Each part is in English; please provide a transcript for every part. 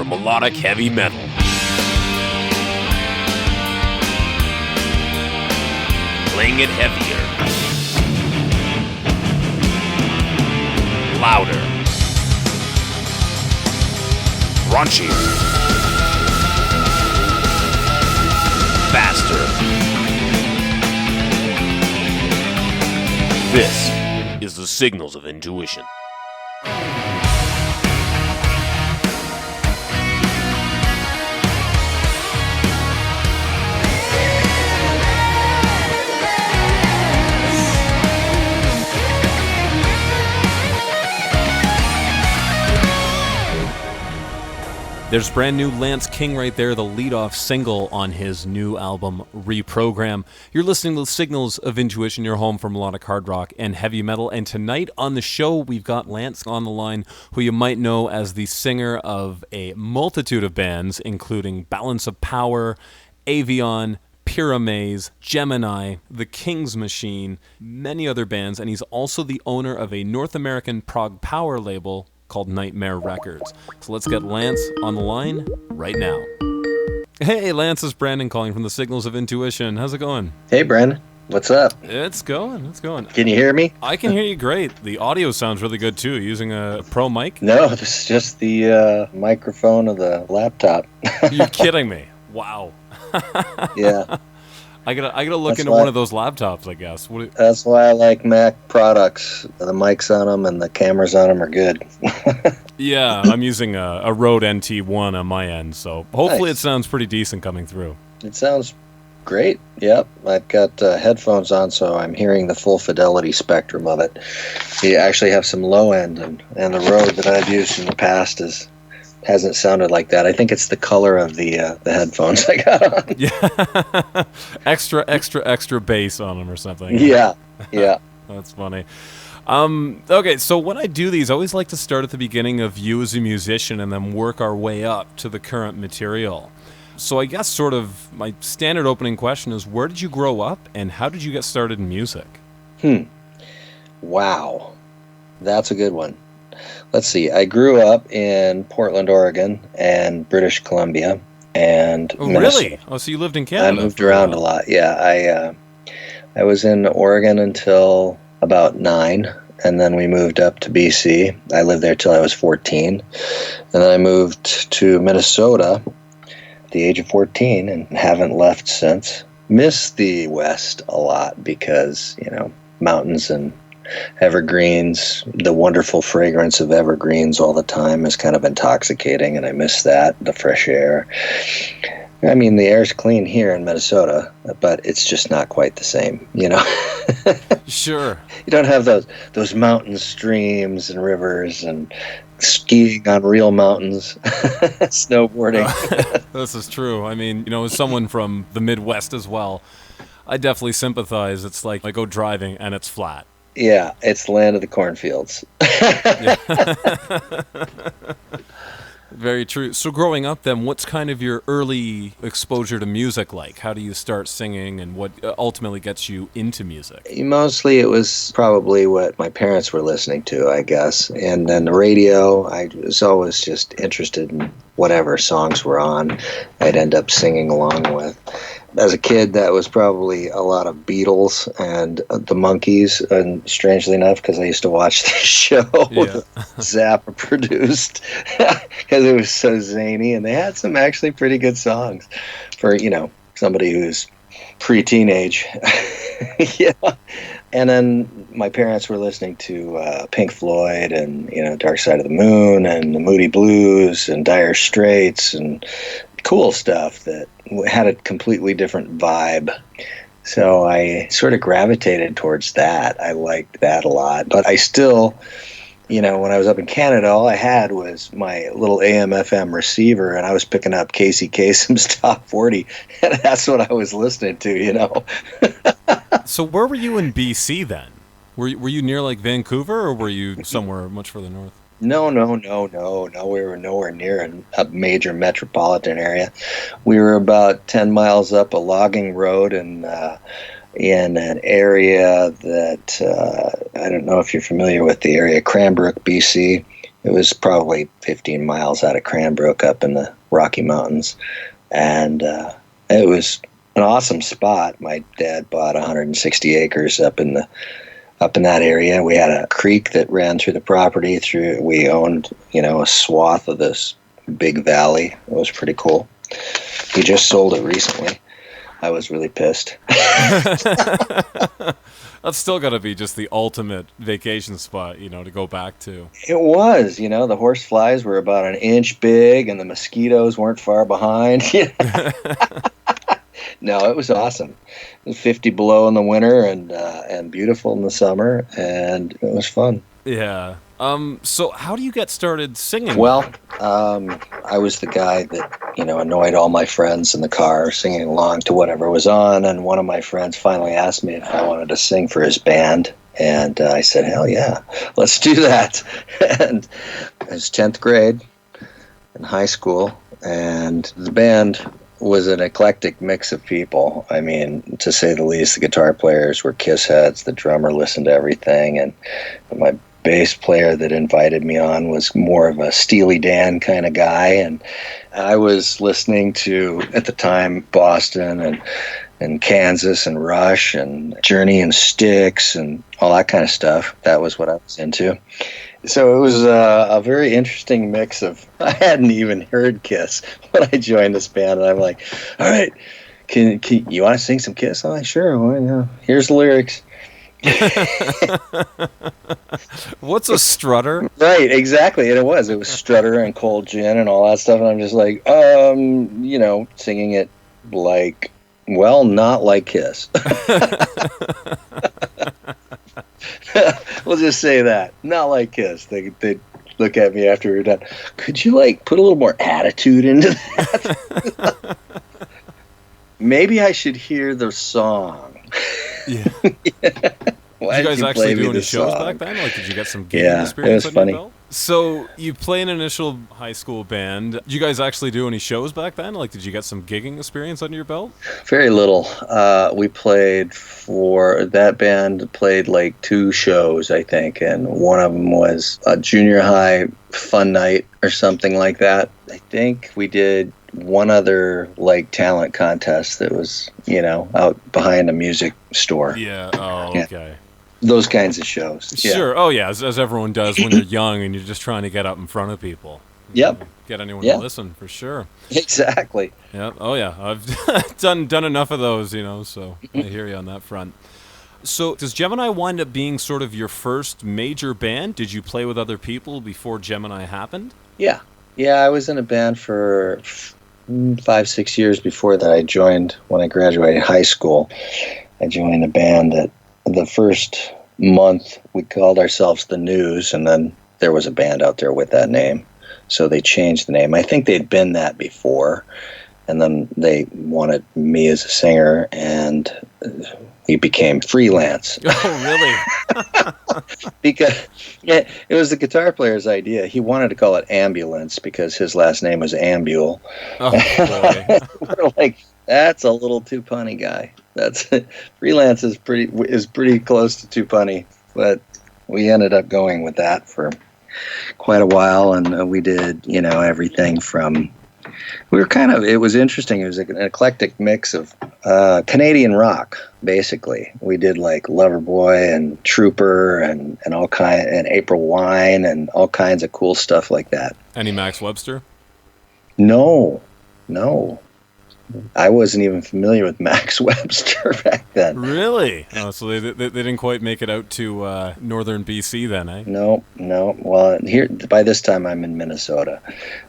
for melodic heavy metal. Playing it heavier, louder, raunchier, faster. This is the Signals of Intuition. There's brand new Lance King right there, the lead-off single on his new album, Reprogram. You're listening to Signals of Intuition, your home for melodic hard rock and heavy metal. And tonight on the show, we've got Lance on the line, who you might know as the singer of a multitude of bands, including Balance of Power, Avion, Pyramaze, Gemini, The King's Machine, many other bands. And he's also the owner of a North American prog power label called Nightmare Records. So let's get Lance on the line right now. Hey, Lance, it's Brandon calling from the Signals of Intuition. How's it going? Hey, Brandon. What's up? It's going. Can you hear me? I can hear you great. The audio sounds really good, too. Using a pro mic? No, this is just the microphone of the laptop. You're kidding me. Wow. Yeah. I gotta look into one of those laptops, I guess. That's why I like Mac products. The mics on them and the cameras on them are good. Yeah, I'm using a Rode NT1 on my end, so hopefully Nice. It sounds pretty decent coming through. It sounds great. Yep. I've got headphones on, so I'm hearing the full fidelity spectrum of it. You actually have some low end, and the Rode that I've used in the past hasn't sounded like that. I think it's the color of the headphones I got on. Yeah, extra bass on them or something. Yeah. That's funny. Okay, so when I do these, I always like to start at the beginning of you as a musician and then work our way up to the current material. So I guess sort of my standard opening question is, where did you grow up and how did you get started in music? Wow. That's a good one. Let's see. I grew up in Portland, Oregon, and British Columbia, and Minnesota. Really? Oh, so you lived in Canada? I moved around a lot. Yeah, I was in Oregon until about 9, and then we moved up to BC. I lived there till I was 14, and then I moved to Minnesota at the age of 14, and haven't left since. Miss the West a lot because mountains and evergreens. The wonderful fragrance of evergreens all the time is kind of intoxicating, and I miss that, the fresh air. I mean, the air's clean here in Minnesota, but it's just not quite the same, Sure. You don't have those mountain streams and rivers and skiing on real mountains, snowboarding. This is true. I mean, as someone from the Midwest as well, I definitely sympathize. It's like I go driving and it's flat. Yeah, it's the land of the cornfields. Very true. So growing up then, what's kind of your early exposure to music like? How do you start singing and what ultimately gets you into music? Mostly it was probably what my parents were listening to, I guess. And then the radio, I was always just interested in whatever songs were on, I'd end up singing along with. As a kid, that was probably a lot of Beatles and the Monkees, and strangely enough, because I used to watch the show that Zappa produced, because it was so zany, and they had some actually pretty good songs for, somebody who's pre-teenage. Yeah. And then my parents were listening to Pink Floyd and, Dark Side of the Moon and the Moody Blues and Dire Straits and cool stuff that had a completely different vibe. So I sort of gravitated towards that. I liked that a lot. But I still, when I was up in Canada, all I had was my little AM/FM receiver, and I was picking up Casey Kasem's Top 40, and that's what I was listening to, So where were you in BC then? Were you near like Vancouver, or were you somewhere much further north? No. We were nowhere near a major metropolitan area. We were about 10 miles up a logging road in an area that, I don't know if you're familiar with the area, Cranbrook, BC. It was probably 15 miles out of Cranbrook up in the Rocky Mountains. And it was an awesome spot. My dad bought 160 acres up in that area. We had a creek that ran through the property. We owned, a swath of this big valley. It was pretty cool. He just sold it recently. I was really pissed. That's still got to be just the ultimate vacation spot, to go back to. It was, the horse flies were about an inch big and the mosquitoes weren't far behind. No, it was awesome. It was 50 below in the winter and beautiful in the summer, and it was fun. Yeah. So how do you get started singing? Well, I was the guy that, annoyed all my friends in the car singing along to whatever was on, and one of my friends finally asked me if I wanted to sing for his band, and I said, hell yeah, let's do that. And it was 10th grade in high school, and the band was an eclectic mix of people. I mean, to say the least, the guitar players were Kiss heads, the drummer listened to everything, and my bass player that invited me on was more of a Steely Dan kind of guy, and I was listening to, at the time, Boston and Kansas and Rush and Journey and Styx and all that kind of stuff. That was what I was into. So it was a very interesting mix of, I hadn't even heard Kiss when I joined this band, and I'm like, all right, can you want to sing some Kiss? I'm like, sure, well, yeah. Here's the lyrics. What's a strutter? Right, exactly. And it was Strutter and Cold Gin and all that stuff. And I'm just like, singing it like, well, not like Kiss. We'll just say that. Not like Kiss. They'd look at me after we were done. Could you, put a little more attitude into that? Maybe I should hear the song. Yeah. Yeah. Did you guys actually do any shows back then? Did you get some gigging experience on your belt? So you play an initial high school band. Did you guys actually do any shows back then? Did you get some gigging experience under your belt? Very little. We played for that band. Played 2 shows, I think, and one of them was a junior high fun night or something like that. I think we did one other talent contest that was out behind a music store. Yeah. Oh, okay. Yeah. Those kinds of shows. Sure. Yeah. Oh, yeah. As everyone does when you're young and you're just trying to get up in front of people. Yep. Get anyone to listen, for sure. Exactly. Yeah. Oh, yeah. I've done enough of those, so I hear you on that front. So does Gemini wind up being sort of your first major band? Did you play with other people before Gemini happened? Yeah. Yeah, I was in a band for 5-6 years before that. I joined when I graduated high school. I joined a band that the first month we called ourselves The News, and then there was a band out there with that name. So they changed the name. I think they'd been that before, and then they wanted me as a singer, and we became Freelance. Oh, really? Because it was the guitar player's idea. He wanted to call it Ambulance because his last name was Ambule. Oh, boy. We're like, that's a little too punny, guy. That's Freelance is pretty close to too punny, but we ended up going with that for quite a while, and we did everything from. It was interesting. It was an eclectic mix of Canadian rock, basically. We did Loverboy and Trooper and all kind, and April Wine and all kinds of cool stuff like that. Any Max Webster? No. I wasn't even familiar with Max Webster back then. Really? Oh, so they didn't quite make it out to northern BC then, eh? No. Well, here by this time I'm in Minnesota,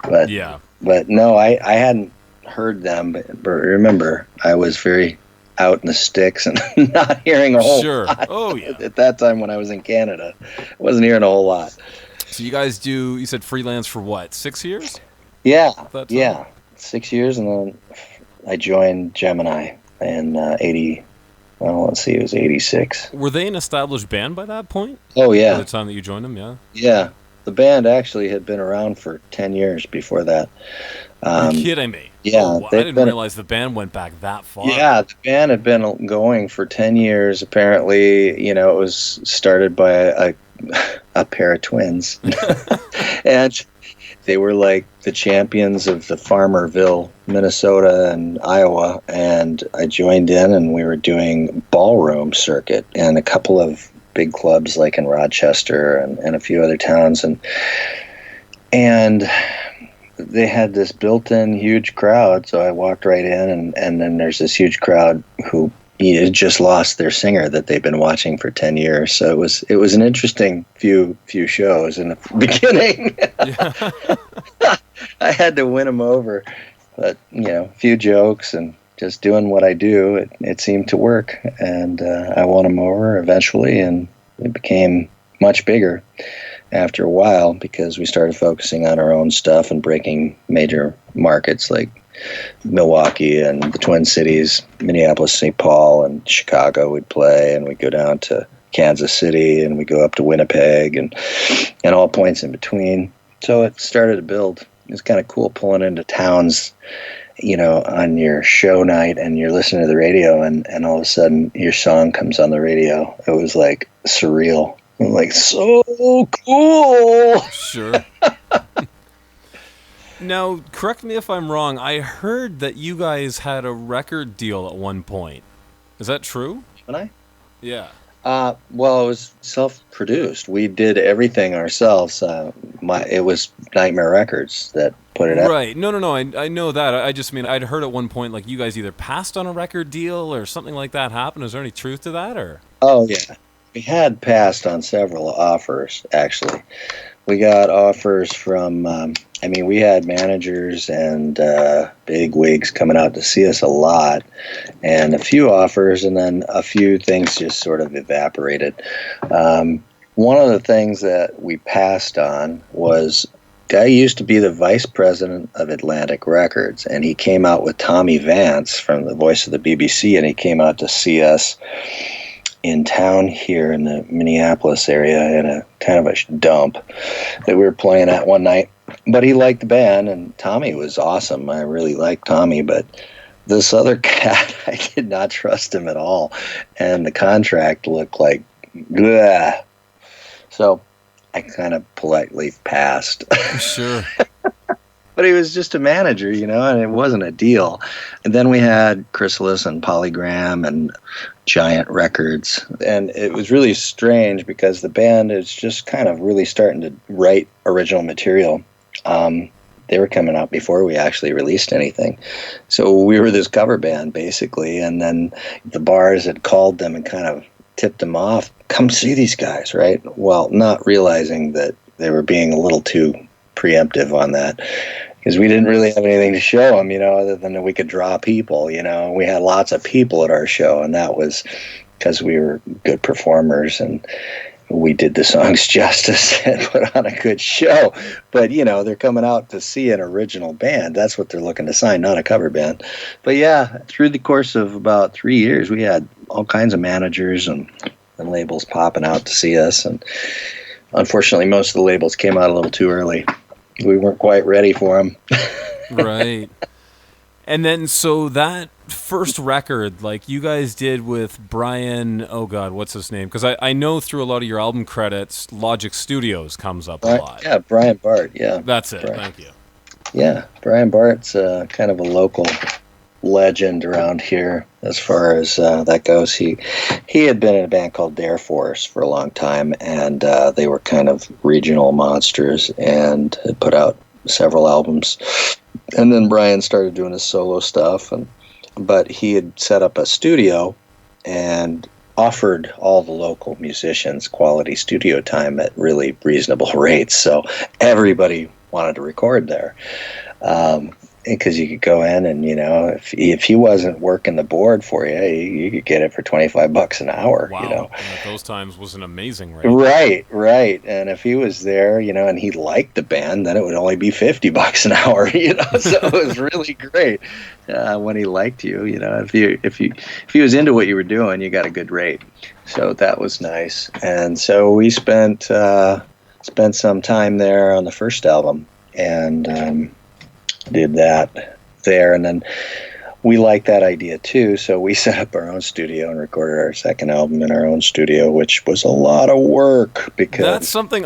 but yeah. But no, I hadn't heard them. But remember, I was very out in the sticks and not hearing a whole lot. Oh, yeah. At that time when I was in Canada, I wasn't hearing a whole lot. So you guys you said Freelance for what, 6 years? Yeah, 6 years, and then I joined Gemini in 80. Well, let's see, it was 86. Were they an established band by that point? Oh, yeah. By the time that you joined them, yeah? Yeah. The band actually had been around for 10 years before that. You're kidding me? Yeah. Oh, I didn't realize the band went back that far. Yeah, the band had been going for 10 years. Apparently, it was started by a pair of twins. And they were like the champions of the Farmerville, Minnesota and Iowa. And I joined in, and we were doing ballroom circuit and a couple of big clubs like in Rochester and a few other towns. And they had this built-in huge crowd, so I walked right in, and then there's this huge crowd who had just lost their singer that they've been watching for 10 years. So it was an interesting few shows in the beginning. I had to win them over, but a few jokes and just doing what I do, it seemed to work, and I won them over eventually, and it became much bigger after a while because we started focusing on our own stuff and breaking major markets like Milwaukee and the Twin Cities, Minneapolis, St. Paul, and Chicago we'd play, and we'd go down to Kansas City, and we'd go up to Winnipeg, and all points in between. So it started to build. It was kind of cool pulling into towns, on your show night, and you're listening to the radio, and all of a sudden your song comes on the radio. It was like surreal. Like, so cool. Sure. Now, correct me if I'm wrong. I heard that you guys had a record deal at one point. Is that true? When I? Yeah. Well, it was self-produced. We did everything ourselves. It was Nightmare Records that put it out. Right. No. I know that. I just mean I'd heard at one point like you guys either passed on a record deal or something like that happened. Is there any truth to that, or? Oh yeah, we had passed on several offers. Actually, we got offers from. We had managers and big wigs coming out to see us a lot, and a few offers, and then a few things just sort of evaporated. One of the things that we passed on was a guy used to be the vice president of Atlantic Records, and he came out with Tommy Vance from the Voice of the BBC, and he came out to see us in town here in the Minneapolis area in a kind of a dump that we were playing at one night. But he liked the band, and Tommy was awesome. I really liked Tommy, but this other cat, I did not trust him at all. And the contract looked like, bleh. So I kind of politely passed. Sure. But he was just a manager, and it wasn't a deal. And then we had Chrysalis and Polygram and Giant Records. And it was really strange because the band is just kind of really starting to write original material. They were coming out before we actually released anything. So we were this cover band, basically. And then the bars had called them and kind of tipped them off. Come see these guys, right? Well, not realizing that they were being a little too preemptive on that, because we didn't really have anything to show them, other than that we could draw people. We had lots of people at our show, and that was because we were good performers and we did the songs justice and put on a good show. But they're coming out to see an original band. That's what they're looking to sign, not a cover band. But yeah, through the course of about 3 years, we had all kinds of managers and labels popping out to see us, and unfortunately most of the labels came out a little too early. We weren't quite ready for them. Right. And then, so that first record, like you guys did with Brian, oh God, what's his name? Because I know through a lot of your album credits, Logic Studios comes up a lot. Yeah, Brian Bart, yeah. That's it, Brian. Thank you. Yeah, Brian Bart's kind of a local legend around here as far as that goes. He had been in a band called Dare Force for a long time, and they were kind of regional monsters and had put out several albums. And then Brian started doing his solo stuff, but he had set up a studio and offered all the local musicians quality studio time at really reasonable rates. So everybody wanted to record there. Because you could go in and, if he wasn't working the board for you, you could get it for $25 an hour. Wow. And at those times was an amazing rate. Right. And if he was there, and he liked the band, then it would only be $50 an hour, So it was really great when he liked you. If he was into what you were doing, you got a good rate. So that was nice. And so we spent some time there on the first album, and did that there. And then we liked that idea too, so we set up our own studio and recorded our second album in our own studio, which was a lot of work because That's something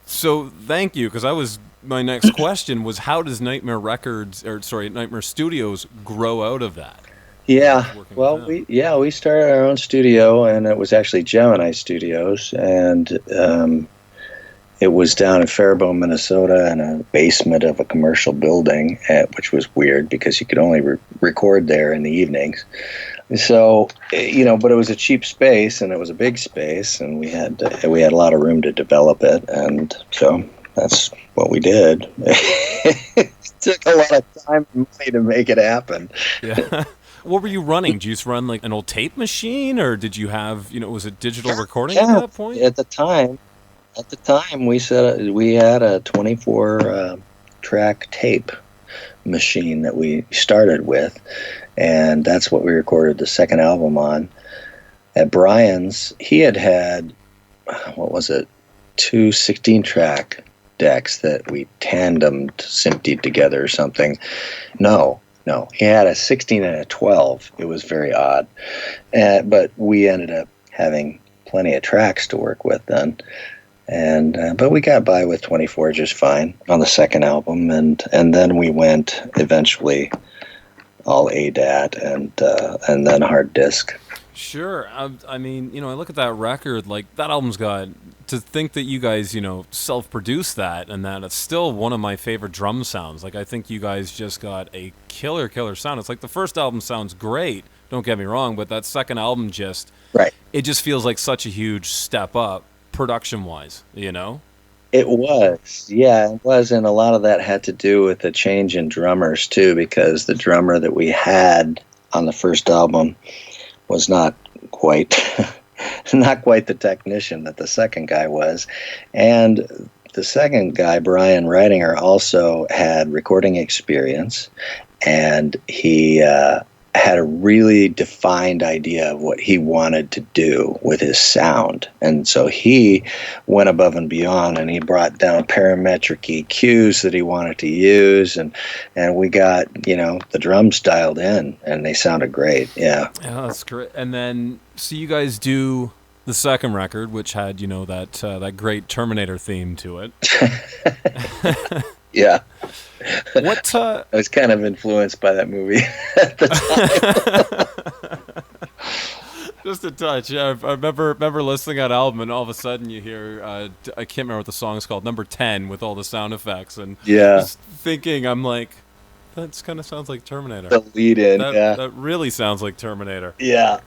so thank you, because my next question was, how does Nightmare Nightmare Studios grow out of that? yeah, well, we started our own studio, and it was actually Gemini Studios, and it was down in Faribault, Minnesota, in a basement of a commercial building, which was weird because you could only record there in the evenings. So, but it was a cheap space, and it was a big space, and we had a lot of room to develop it, and so that's what we did. It took a lot of time and money to make it happen. Yeah. What were you running? Did you just run like an old tape machine, or did you have, was it digital recording at that point? At the time, we had a 24 track tape machine that we started with, and that's what we recorded the second album on. At Brian's, he had what was it, 2 16-track decks that we tandemed, synthed together or something. No, he had a 16 and a 12. It was very odd, but we ended up having plenty of tracks to work with then. And but we got by with 24 just fine on the second album, and then we went eventually all ADAT and then hard disk. Sure. I mean, I look at that record, like that album's got, to think that you guys, self-produced that, and that it's still one of my favorite drum sounds. Like, I think you guys just got a killer sound. It's like the first album sounds great, don't get me wrong, but that second album it just feels like such a huge step up production-wise, It was, and a lot of that had to do with the change in drummers too, because the drummer that we had on the first album was not quite the technician that the second guy was, and the second guy, Brian Reidinger, also had recording experience, and he had a really defined idea of what he wanted to do with his sound. And so he went above and beyond, and he brought down parametric EQs that he wanted to use, and we got, the drums dialed in, and they sounded great. Yeah, that's great. And then, so you guys do the second record, which had, that great Terminator theme to it. Yeah. What? I was kind of influenced by that movie at the time. Just a touch. Yeah, I remember listening to that album, and all of a sudden you hear, I can't remember what the song is called, number 10, with all the sound effects, and just thinking, I'm like, that kind of sounds like Terminator. The lead-in, that really sounds like Terminator. Yeah.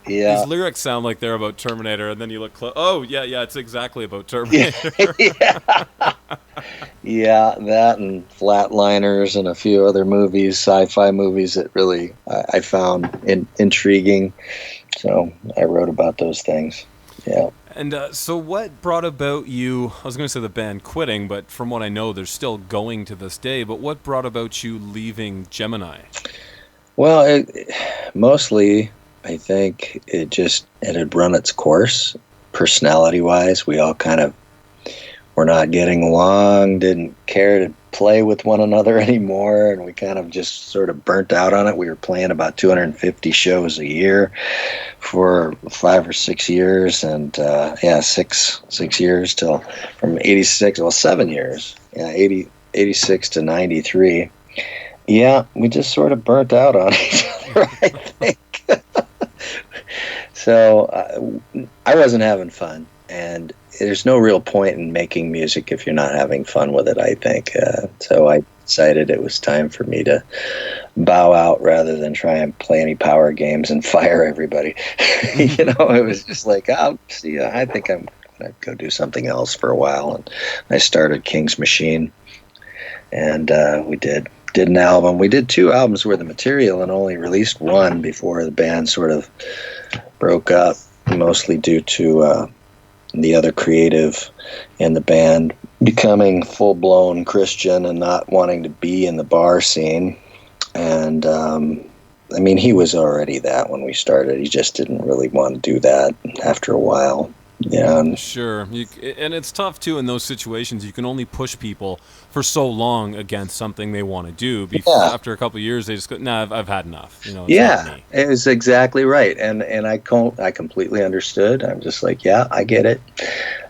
These lyrics sound like they're about Terminator, and then you look close. Oh, yeah, it's exactly about Terminator. Yeah, that and Flatliners and a few other movies, sci-fi movies that really I found intriguing. So I wrote about those things. Yeah. And so what brought about you, I was going to say the band quitting, but from what I know, they're still going to this day, but what brought about you leaving Gemini? Well, mostly, I think it had run its course. Personality-wise, we all kind of were not getting along, didn't care to play with one another anymore, and we kind of just sort of burnt out on it. We were playing about 250 shows a year for 5 or 6 years, and 6 years till from 86, 7 years, 86 to 93. Yeah, we just sort of burnt out on each other, I think. So I wasn't having fun, and there's no real point in making music if you're not having fun with it, I think. So I decided it was time for me to bow out rather than try and play any power games and fire everybody. It was just like, I think I'm going to go do something else for a while. And I started King's Machine, and we did an album. We did 2 albums worth of material and only released one before the band sort of broke up, mostly due to the other creative in the band becoming full-blown Christian and not wanting to be in the bar scene. And he was already that when we started. He just didn't really want to do that after a while. Yeah, Sure. And it's tough, too, in those situations. You can only push people for so long against something they want to do. yeah, After a couple of years, they just go, nah, I've had enough. It's not yeah. me. It was exactly right, and I completely understood. I'm just like, yeah, I get it.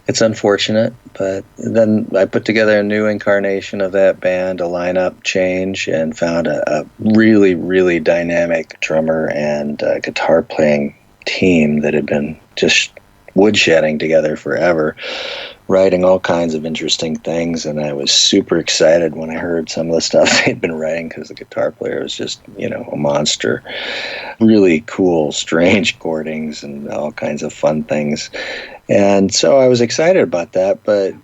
It's unfortunate, but then I put together a new incarnation of that band, a lineup change, and found a really, really dynamic drummer and guitar playing team that had been just woodshedding together forever, writing all kinds of interesting things. And I was super excited when I heard some of the stuff they'd been writing, because the guitar player was just, a monster. Really cool, strange chordings and all kinds of fun things. And so I was excited about that, but,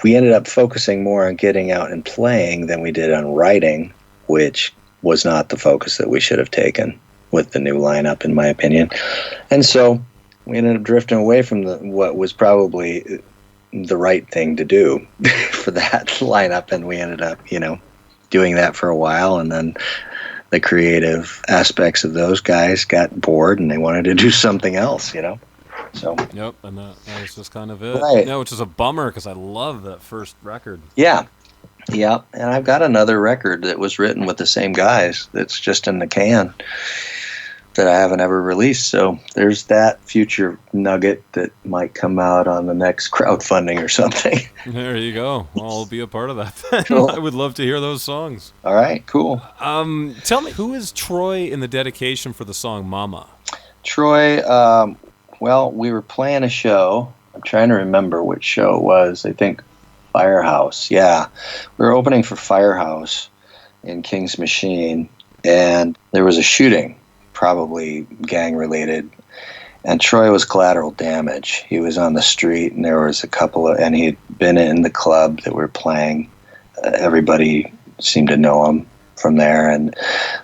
we ended up focusing more on getting out and playing than we did on writing, which was not the focus that we should have taken with the new lineup, in my opinion. And so we ended up drifting away from what was probably the right thing to do for that lineup, and we ended up, doing that for a while, and then the creative aspects of those guys got bored and they wanted to do something else, So Yep, and that was just kind of it. right, Which is a bummer because I love that first record. yeah, yeah, and I've got another record that was written with the same guys that's just in the can that I haven't ever released. So there's that future nugget that might come out on the next crowdfunding or something. There you go. I'll be a part of that then. Cool. I would love to hear those songs. All right, cool. Tell me, who is Troy in the dedication for the song Mama? Troy, well, we were playing a show. I'm trying to remember which show it was. I think Firehouse. Yeah. We were opening for Firehouse in King's Machine, and there was a shooting, probably gang-related, and Troy was collateral damage. He was on the street, and there was and he'd been in the club that we were playing. Everybody seemed to know him from there, and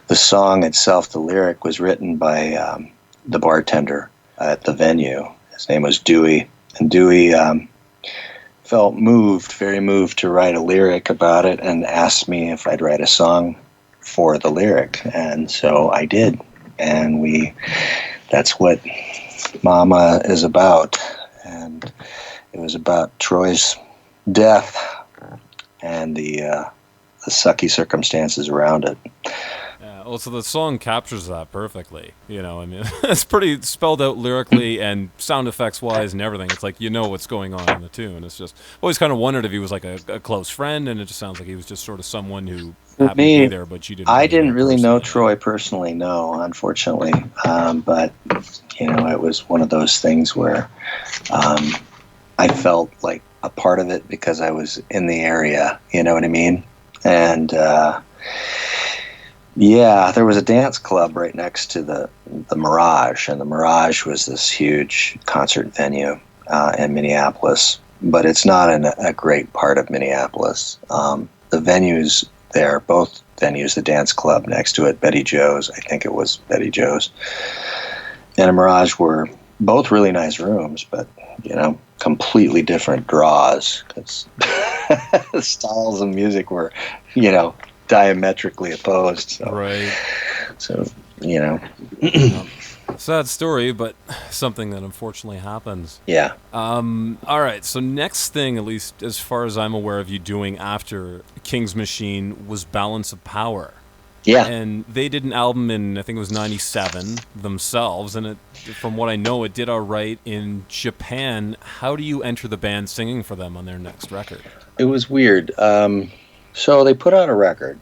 the song itself, the lyric, was written by the bartender at the venue. His name was Dewey, and Dewey felt very moved to write a lyric about it, and asked me if I'd write a song for the lyric, and so I did. And that's what Mama is about, and it was about Troy's death and the sucky circumstances around it. Well, so the song captures that perfectly. It's pretty spelled out lyrically and sound effects wise and everything. It's like what's going on in the tune. It's just always kind of wondered if he was like a close friend, and it just sounds like he was just sort of someone who happened to be there, but you didn't. I didn't really know Troy personally, no, unfortunately. But it was one of those things where I felt like a part of it because I was in the area. You know what I mean? And yeah, there was a dance club right next to the Mirage, and the Mirage was this huge concert venue in Minneapolis, but it's not in a great part of Minneapolis. The venues there, both venues, the dance club next to it, Betty Joe's, I think it was Betty Joe's, and a Mirage were both really nice rooms, but, completely different draws, because the styles of music were, diametrically opposed. So, right. So, sad story, but something that unfortunately happens. Yeah. All right. So next thing, at least as far as I'm aware of you doing after King's Machine, was Balance of Power. Yeah. And they did an album in, I think it was 97 themselves. And from what I know, it did all right in Japan. How do you enter the band singing for them on their next record? It was weird. So they put out a record,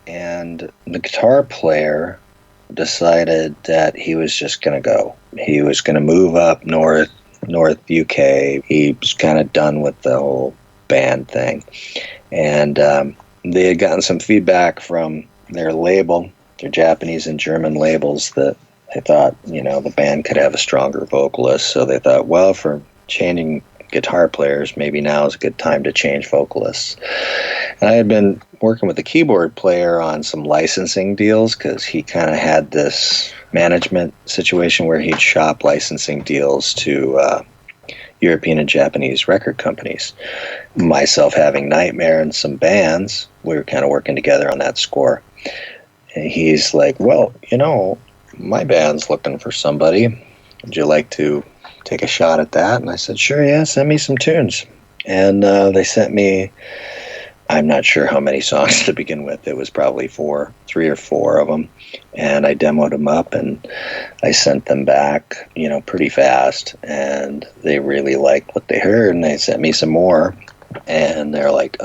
and the guitar player decided that he was just going to go. He was going to move up north UK. He was kind of done with the whole band thing. And they had gotten some feedback from their label, their Japanese and German labels, that they thought, the band could have a stronger vocalist. So they thought, well, for changing guitar players, maybe now is a good time to change vocalists. And I had been working with the keyboard player on some licensing deals, because he kind of had this management situation where he'd shop licensing deals to European and Japanese record companies. Myself having Nightmare and some bands, we were kind of working together on that score. And he's like, well, my band's looking for somebody. Would you like to take a shot at that? And I said, sure, yeah, send me some tunes. And they sent me, I'm not sure how many songs to begin with. It was probably 3 or 4 of them. And I demoed them up and I sent them back, pretty fast. And they really liked what they heard, and they sent me some more. And they're like,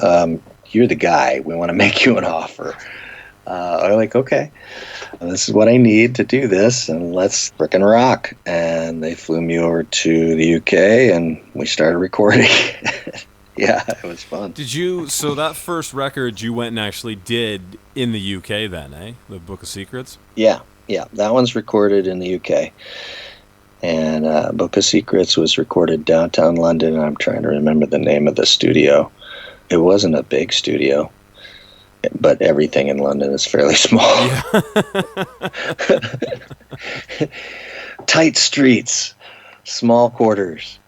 you're the guy. We want to make you an offer. I'm like, okay, this is what I need to do this, and let's frickin' rock. And they flew me over to the UK, and we started recording. Yeah, it was fun. So that first record you went and actually did in the UK then, eh? The Book of Secrets? Yeah, that one's recorded in the UK. And Book of Secrets was recorded downtown London, and I'm trying to remember the name of the studio. It wasn't a big studio, but everything in London is fairly small. Yeah. Tight streets, small quarters.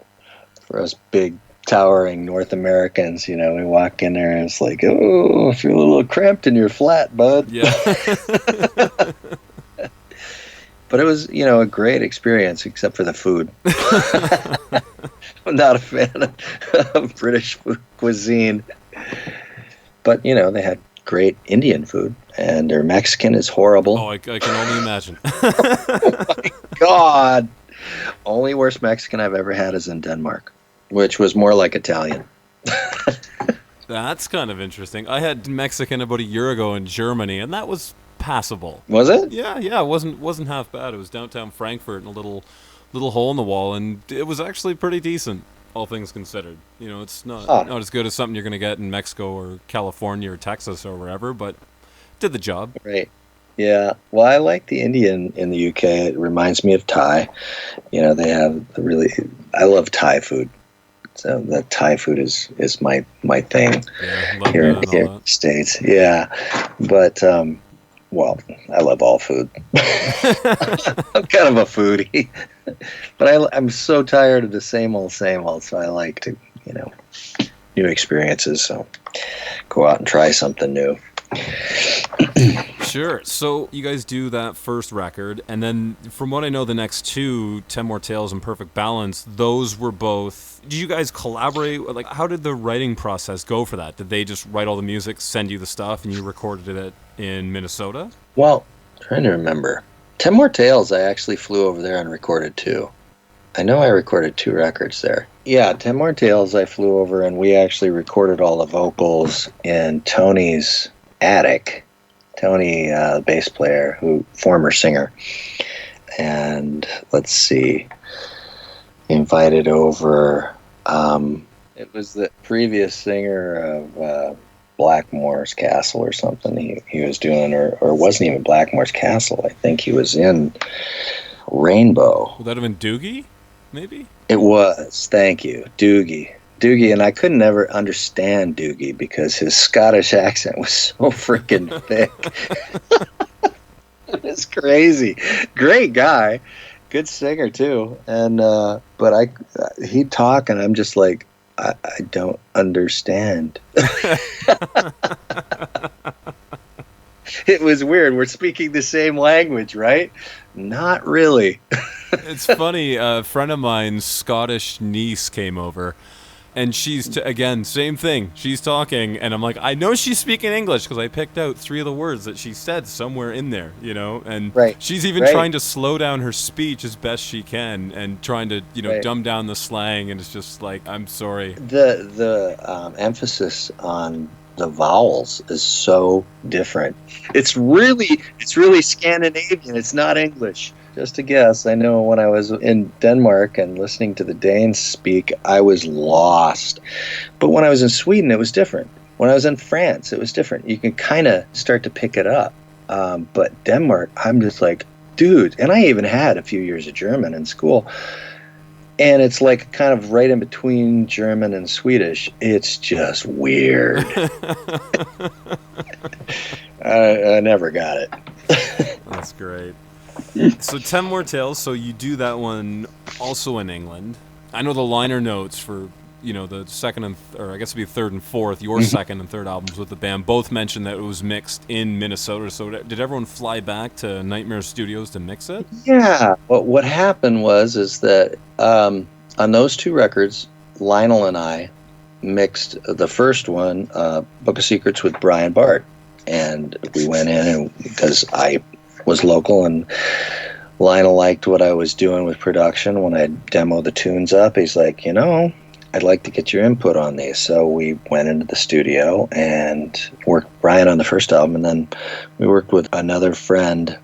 For us big, towering North Americans, we walk in there and it's like, oh, I feel a little cramped in your flat, bud. Yeah. But it was, a great experience, except for the food. I'm not a fan of British food cuisine. But, they had great Indian food, and their Mexican is horrible. Oh, I can only imagine. Oh my God. Only worst Mexican I've ever had is in Denmark, which was more like Italian. That's kind of interesting. I had Mexican about a year ago in Germany, and that was passable. Was it? Yeah, it wasn't half bad. It was downtown Frankfurt in a little hole in the wall, and it was actually pretty decent, all things considered. It's not as good as something you're going to get in Mexico or California or Texas or wherever, but did the job. Right. Yeah. Well, I like the Indian in the UK. It reminds me of Thai. They have I love Thai food. So the Thai food is my thing here in the States. Yeah. But, well, I love all food. I'm kind of a foodie. But I'm so tired of the same old, so I like to, new experiences. So go out and try something new. Sure. So you guys do that first record, and then from what I know, the next two, 10 More Tales and Perfect Balance, those were both... Did you guys collaborate? Like, how did the writing process go for that? Did they just write all the music, send you the stuff, and you recorded it in Minnesota? Well, I'm trying to remember. 10 More Tales, I actually flew over there and recorded 2. I know I recorded 2 records there. Yeah, 10 More Tales, I flew over, and we actually recorded all the vocals in Tony's attic. Tony, the bass player, former singer. And let's see, invited over, it was the previous singer of Blackmore's Castle or something he was doing, or it wasn't even Blackmore's Castle. I think he was in Rainbow. Would that have been Doogie, maybe? It was, thank you, Doogie, and I could never understand Doogie because his Scottish accent was so freaking thick. It's crazy. Great guy, good singer too, and but he'd talk and I'm just like, I don't understand. It was weird. We're speaking the same language, right? Not really. It's funny. A friend of mine's Scottish niece came over, and she's, again, same thing. She's talking, and I'm like, I know she's speaking English because I picked out 3 of the words that she said somewhere in there, and right. She's even trying to slow down her speech as best she can and trying to, dumb down the slang, and it's just like, I'm sorry. The emphasis on the vowels is so different. It's really Scandinavian. It's not English. Just a guess. I know when I was in Denmark and listening to the Danes speak, I was lost. But when I was in Sweden, it was different. When I was in France, it was different. You can kind of start to pick it up. But Denmark, I'm just like, dude. And I even had a few years of German in school. And it's like kind of right in between German and Swedish. It's just weird. I never got it. That's great. So 10 More Tales, so you do that one also in England. I know the liner notes for the second or I guess it'd be third and fourth, your second and third albums with the band, both mentioned that it was mixed in Minnesota. So did everyone fly back to Nightmare Studios to mix it? Yeah. What happened is that on those two records, Lionel and I mixed the first one, Book of Secrets, with Brian Bart. And we went in, and because I was local and Lionel liked what I was doing with production when I demoed the tunes up, he's like, I'd like to get your input on these. So we went into the studio and worked Brian on the first album, and then we worked with another friend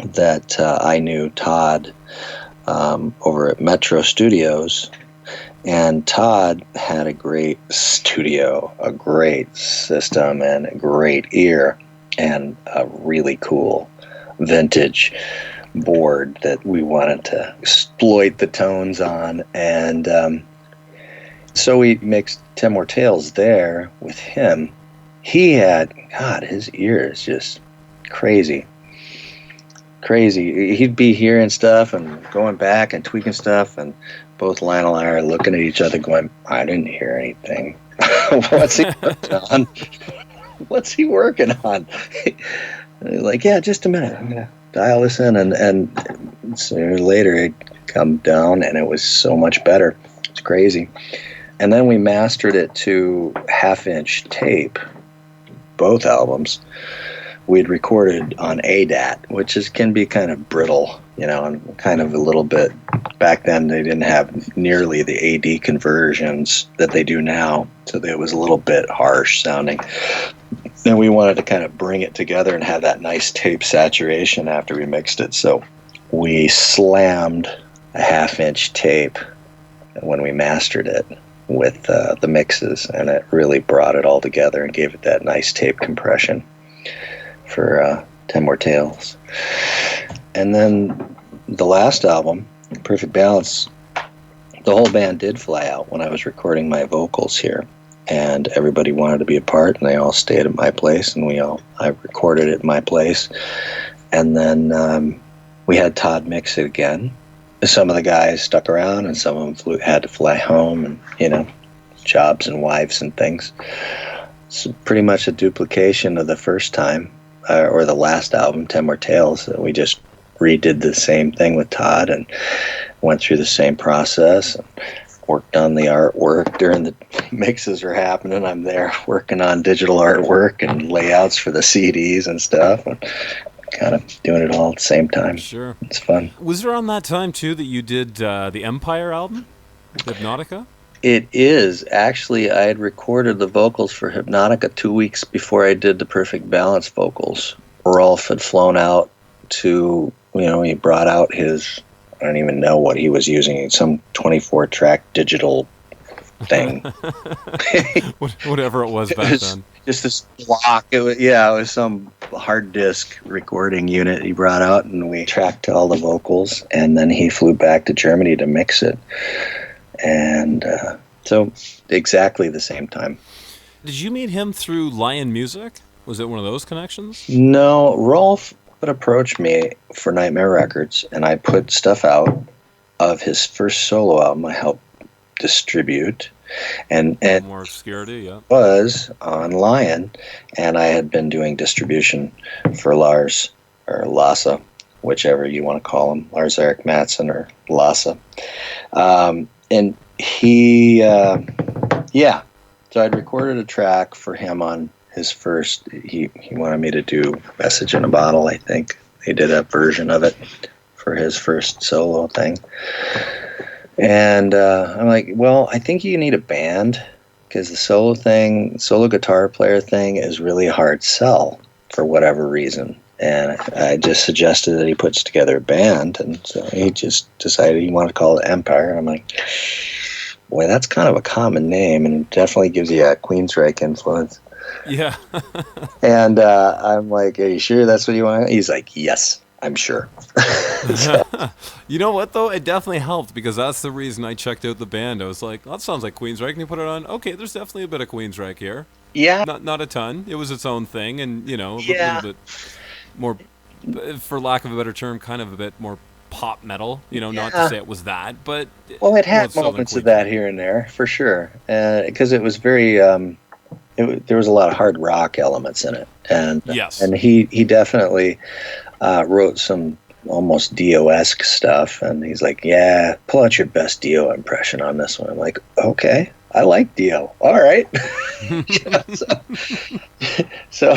that I knew, Todd, over at Metro Studios. And Todd had a great studio, a great system, and a great ear, and a really cool vintage board that we wanted to exploit the tones on. And so we mixed 10 More Tales there with him. He had, God, his ear is just crazy. He'd be hearing stuff and going back and tweaking stuff, and both Lionel and I are looking at each other going, I didn't hear anything. What's he working on? What's he working on? Like, yeah, just a minute. I'm going to dial this in. And sooner or later it come down, and it was so much better. It's crazy. And then we mastered it to half-inch tape, both albums. We'd recorded on ADAT, which can be kind of brittle, and kind of a little bit. Back then, they didn't have nearly the AD conversions that they do now, so it was a little bit harsh sounding. And we wanted to kind of bring it together and have that nice tape saturation after we mixed it. So we slammed a half-inch tape when we mastered it with the mixes, and it really brought it all together and gave it that nice tape compression for 10 More Tales. And then the last album, Perfect Balance, the whole band did fly out when I was recording my vocals here, and everybody wanted to be a part, and they all stayed at my place, and I recorded it at my place. And then we had Todd mix it again. Some of the guys stuck around, and some of them had to fly home, and jobs and wives and things. It's pretty much a duplication of the first time, or the last album, 10 More Tales. We just redid the same thing with Todd and went through the same process and worked on the artwork during the mixes were happening. I'm there working on digital artwork and layouts for the CDs and stuff, and kind of doing it all at the same time. Sure. It's fun. Was there on that time, too, that you did the Empire album, Hypnotica? It is. Actually, I had recorded the vocals for Hypnotica 2 weeks before I did the Perfect Balance vocals. Rolf had flown out to, he brought out his, I don't even know what he was using, some 24-track digital thing. Whatever it was back then. Just this block. It was some hard disk recording unit he brought out, and we tracked all the vocals, and then he flew back to Germany to mix it. And so exactly the same time. Did you meet him through Lion Music? Was it one of those connections? No, Rolf would approach me for Nightmare Records, and I put stuff out of his first solo album I helped distribute. And more obscurity, yeah. Was on Lion, and I had been doing distribution for Lars, or Lasse, whichever you want to call him, Lars Erik Mattsson or Lasse. And he, so I'd recorded a track for him on his first, he wanted me to do Message in a Bottle, I think. He did a version of it for his first solo thing. And I'm like, well, I think you need a band, because the solo guitar player thing is really a hard sell for whatever reason. And I just suggested that he puts together a band, and so he just decided he wanted to call it Empire. I'm like, boy, that's kind of a common name, and it definitely gives you a Queensryche influence. Yeah. And I'm like, are you sure that's what you want? He's like, yes, I'm sure. You know what, though? It definitely helped, because that's the reason I checked out the band. I was like, that sounds like Queensryche, and you put it on. Okay, there's definitely a bit of Queensryche here. Yeah. Not a ton. It was its own thing, and, a little bit more, for lack of a better term, kind of a bit more pop metal. Not to Yeah. say it was that, but Well, it had it's Southern moments of Queensland. that here and there, for sure, because it was very. There was a lot of hard rock elements in it, and Yes. and he definitely wrote some almost Dio-esque stuff, and he's like, "Yeah, pull out your best Dio impression on this one." I'm like, "Okay, I like Dio. All right." Yeah, so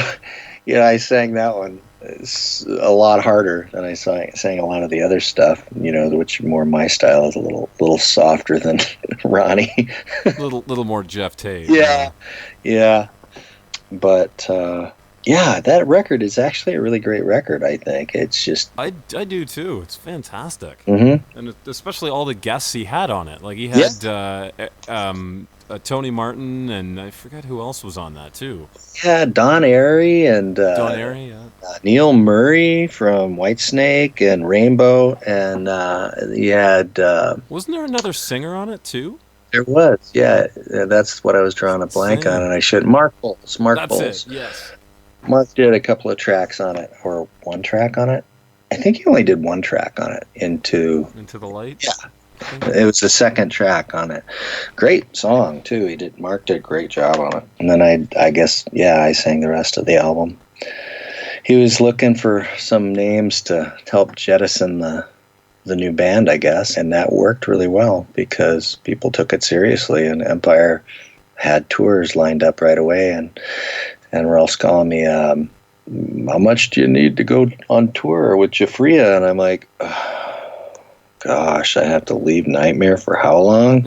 I sang that one. It's a lot harder than I sang a lot of the other stuff, which more my style is a little softer than Ronnie. little more Jeff Tate. Yeah, yeah, but yeah, that record is actually a really great record. I think it's just. I do too. It's fantastic, Mm-hmm. and especially all the guests he had on it. Like he Yeah. had Tony Martin, and I forget who else was on that too. Yeah, Don Airey and Don Airey. Yeah. Neil Murray from Whitesnake and Rainbow, and you had Wasn't there another singer on it too? there was, yeah, that's what I was drawing a blank on, and I should. Mark Bowles. That's it. Yes. Mark did a couple of tracks on it, or one track on it. I think he only did one track on it. Into the Light. Yeah. It was the second track on it. Great song too. Mark did a great job on it. And then I guess I sang the rest of the album. He was looking for some names to help jettison the new band, I guess, and that worked really well because people took it seriously, and Empire had tours lined up right away, and were all calling me, how much do you need to go on tour with Jafria? And I'm like, gosh, I have to leave Nightmare for how long?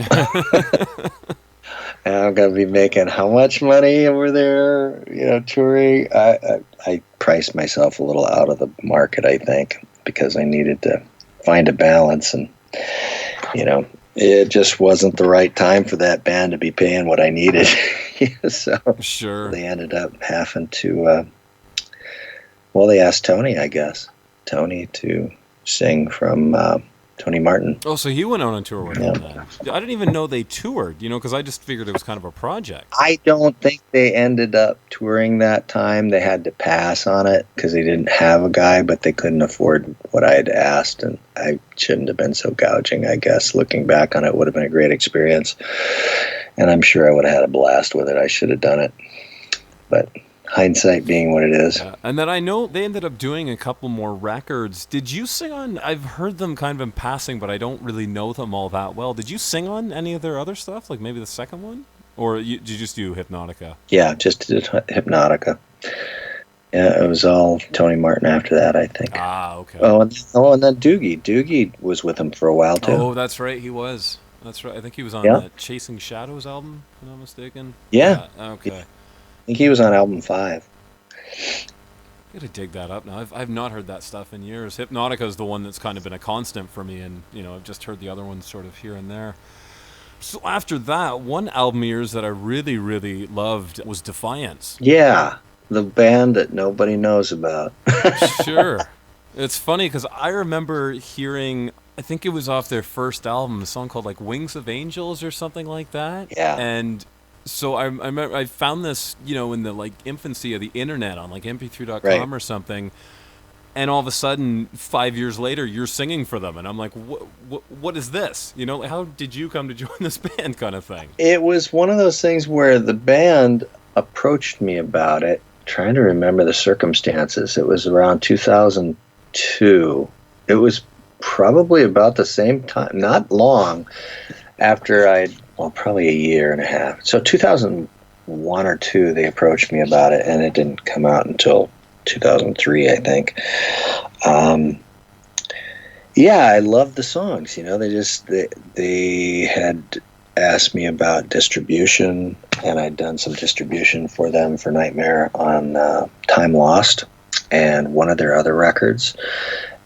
And I'm going to be making how much money over there, touring? I priced myself a little out of the market, I think, because I needed to find a balance. And, it just wasn't the right time for that band to be paying what I needed. So sure. They ended up having to, they asked Tony, I guess, to sing from Tony Martin. Oh, so he went on tour with them then. I didn't even know they toured, because I just figured it was kind of a project. I don't think they ended up touring that time. They had to pass on it because they didn't have a guy, but they couldn't afford what I had asked, and I shouldn't have been so gouging, I guess. Looking back on it, would have been a great experience, and I'm sure I would have had a blast with it. I should have done it, but hindsight being what it is. And then I know they ended up doing a couple more records. Did you sing on? I've heard them kind of in passing, but I don't really know them all that well. Did you sing on any of their other stuff, like maybe the second one? Or did you just do Hypnotica? Yeah, just did Hypnotica. Yeah, it was all Tony Martin after that, I think. Ah, okay. Oh, and then Doogie. Doogie was with him for a while, too. Oh, that's right, he was. That's right. I think he was on the Chasing Shadows album, if I'm not mistaken. Yeah. Okay. I think he was on album 5. Gotta dig that up now. I've not heard that stuff in years. Hypnotica is the one that's kind of been a constant for me, and I've just heard the other ones sort of here and there. So after that, one album of yours that I really, really loved was Defiance. Yeah, the band that nobody knows about. Sure. It's funny because I remember hearing, I think it was off their first album, a song called like Wings of Angels or something like that. Yeah. And so I remember I found this, in the like infancy of the internet on like mp3.com or something, and all of a sudden 5 years later you're singing for them, and I'm like, what is this? How did you come to join this band, kind of thing? It was one of those things where the band approached me about it. Trying to remember the circumstances. It was around 2002. It was probably about the same time, not long after probably a year and a half. So 2001 or 2, they approached me about it, and it didn't come out until 2003, I think. I loved the songs. They had asked me about distribution, and I'd done some distribution for them for Nightmare on Time Lost and one of their other records.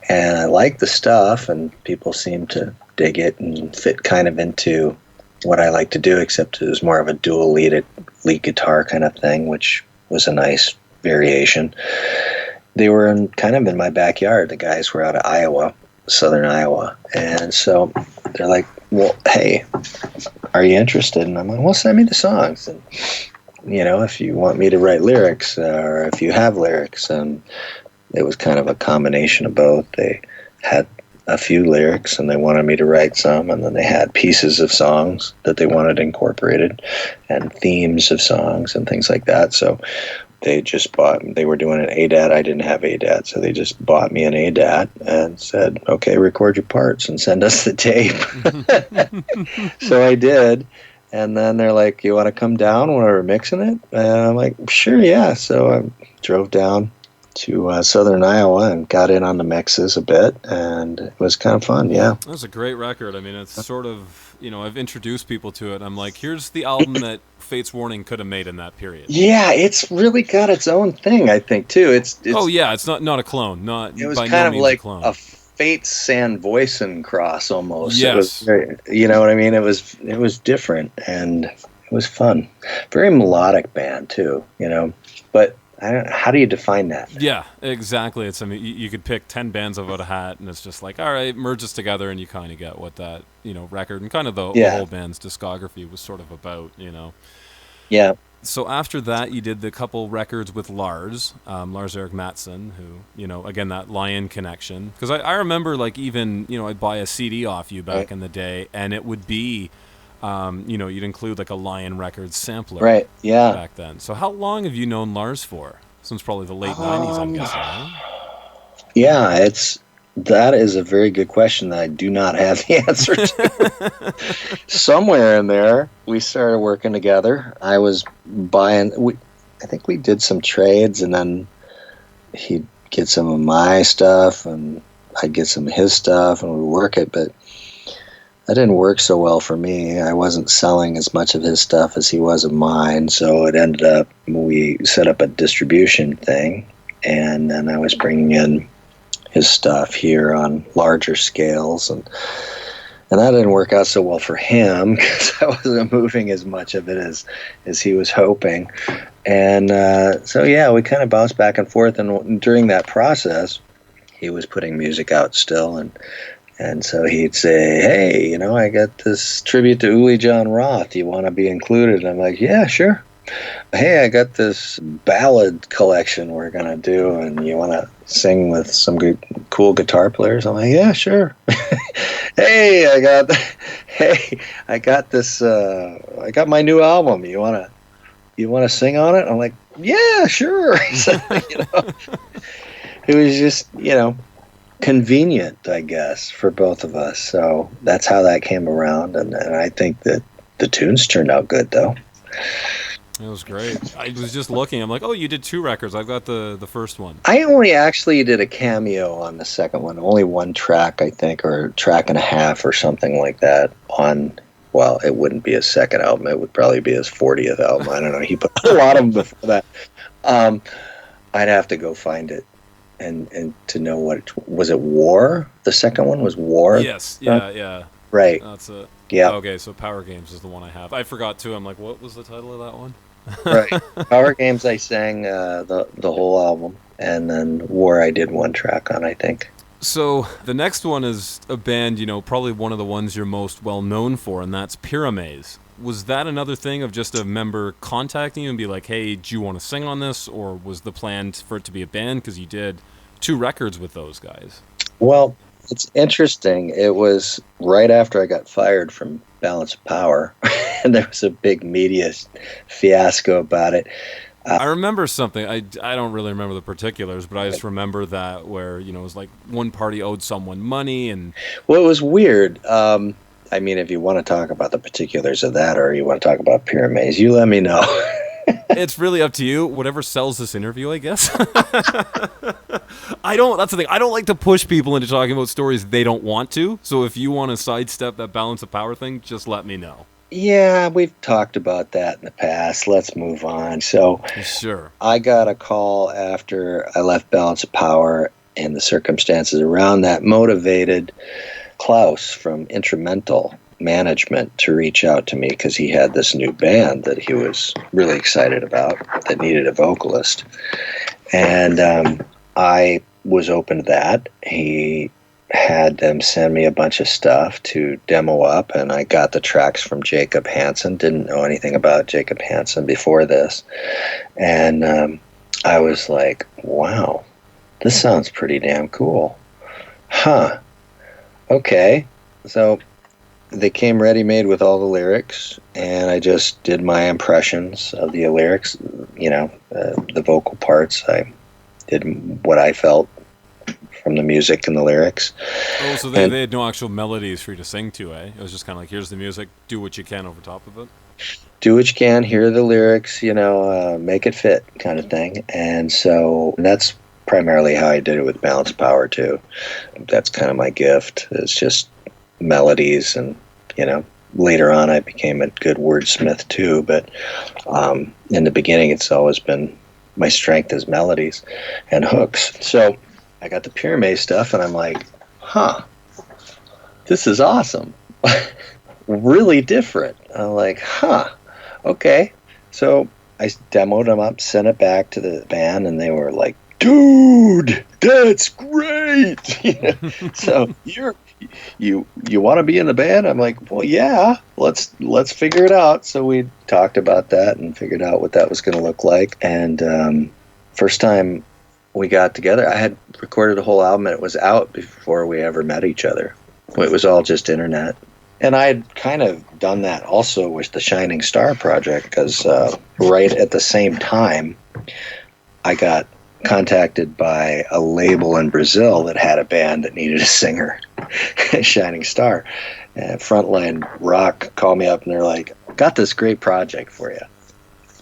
And I liked the stuff, and people seemed to dig it and fit kind of into what I like to do, except it was more of a dual lead guitar kind of thing, which was a nice variation. They were kind of in my backyard. The guys were out of Iowa, southern Iowa. And so they're like, well, hey, are you interested? And I'm like, well, send me the songs. And, if you want me to write lyrics or if you have lyrics. And it was kind of a combination of both. They had a few lyrics, and they wanted me to write some, and then they had pieces of songs that they wanted incorporated, and themes of songs and things like that. So they were doing an ADAT. I didn't have ADAT, so they just bought me an ADAT and said, okay, record your parts and send us the tape. So I did. And then they're like, you want to come down when we're mixing it? And I'm like, sure, yeah. So I drove down to southern Iowa and got in on the mixes a bit, and it was kind of fun, yeah. That was a great record. I mean, it's sort of, I've introduced people to it. I'm like, here's the album that Fates Warning could have made in that period. Yeah, it's really got its own thing, I think, too. It's not a clone. It was kind of like a Fates San Voicen cross almost. Yes. It was very, you know what I mean? It was different, and it was fun. Very melodic band, too, but how do you define that? Yeah, exactly. You could pick 10 bands out of a hat, and it's just like, all right, merge us together, and you kind of get what that, record and kind of the whole band's discography was sort of about, Yeah. So after that, you did the couple records with Lars Erik Mattsson, who, again, that Lion connection. Because I remember, like, even, I'd buy a CD off you back in the day, and it would be... you'd include like a Lion Records sampler, right? Yeah. Back then. So how long have you known Lars for? Since probably the late '90s, I'm guessing. Right? Yeah, that is a very good question that I do not have the answer to. Somewhere in there, we started working together. I was buying. I think we did some trades, and then he'd get some of my stuff, and I'd get some of his stuff, and we'd work it, but. That didn't work so well for me. I wasn't selling as much of his stuff as he was of mine, so it ended up we set up a distribution thing, and then I was bringing in his stuff here on larger scales, and that didn't work out so well for him because I wasn't moving as much of it as he was hoping. And so, yeah, we kind of bounced back and forth, and during that process, he was putting music out still, and so he'd say, hey, I got this tribute to Uli John Roth. Do you want to be included? And I'm like, yeah, sure. Hey, I got this ballad collection we're going to do, and you want to sing with some good, cool guitar players? I'm like, yeah, sure. Hey, I got this, I got my new album. You want to sing on it? I'm like, yeah, sure. So, it was just, convenient, I guess, for both of us. So that's how that came around, and I think that the tunes turned out good, though. It was great. I was just looking. I'm like, oh, you did 2 records. I've got the first one. I only actually did a cameo on the second one. Only 1 track, I think, or track and a half or something like that on... Well, it wouldn't be his second album. It would probably be his 40th album. I don't know. He put a lot of them before that. I'd have to go find it. And to know was it War? The second one was War? Yes, yeah. Right. That's it. Yeah. Okay, so Power Games is the one I have. I forgot too. I'm like, what was the title of that one? Right. Power Games, I sang the whole album, and then War I did 1 track on, I think. So the next one is a band, probably one of the ones you're most well known for, and that's Pyramaze. Was that another thing of just a member contacting you and be like, hey, do you want to sing on this? Or was the plan for it to be a band? Because you did 2 records with those guys. Well, it's interesting. It was right after I got fired from Balance of Power, and there was a big media fiasco about it. I remember something. I don't really remember the particulars, but I just remember that where, it was like one party owed someone money. And well, it was weird. I mean, if you want to talk about the particulars of that, or you want to talk about Pyramaze, you let me know. It's really up to you. Whatever sells this interview, I guess. That's the thing. I don't like to push people into talking about stories they don't want to. So if you want to sidestep that Balance of Power thing, just let me know. Yeah, we've talked about that in the past. Let's move on. So sure. I got a call after I left Balance of Power, and the circumstances around that motivated Klaus from Instrumental Management to reach out to me because he had this new band that he was really excited about that needed a vocalist. And I was open to that. He had them send me a bunch of stuff to demo up, and I got the tracks from Jacob Hansen. Didn't know anything about Jacob Hansen before this. And I was like, wow, this sounds pretty damn cool. Huh. Okay. So they came ready-made with all the lyrics, and I just did my impressions of the lyrics, the vocal parts. I did what I felt from the music and the lyrics. Oh, so they, And they had no actual melodies for you to sing to, eh? It was just kind of like, here's the music, do what you can over top of it. do what you can, hear the lyrics, make it fit kind of thing. And so that's primarily how I did it with Balance Power, too. That's kind of my gift. It's just melodies, and, later on I became a good wordsmith, too. But in the beginning, it's always been my strength is melodies and hooks. So I got the Pyramid stuff, and I'm like, huh, this is awesome. Really different. I'm like, huh, okay. So I demoed them up, sent it back to the band, and they were like, dude, that's great. So you want to be in the band? I'm like, well, yeah, let's figure it out. So we talked about that and figured out what that was going to look like. And first time we got together, I had recorded a whole album, and it was out before we ever met each other. It was all just internet. And I had kind of done that also with the Shining Star project, because right at the same time, I got contacted by a label in Brazil that had a band that needed a singer, Shining Star. And Frontline Rock called me up, and they're like, got this great project for you.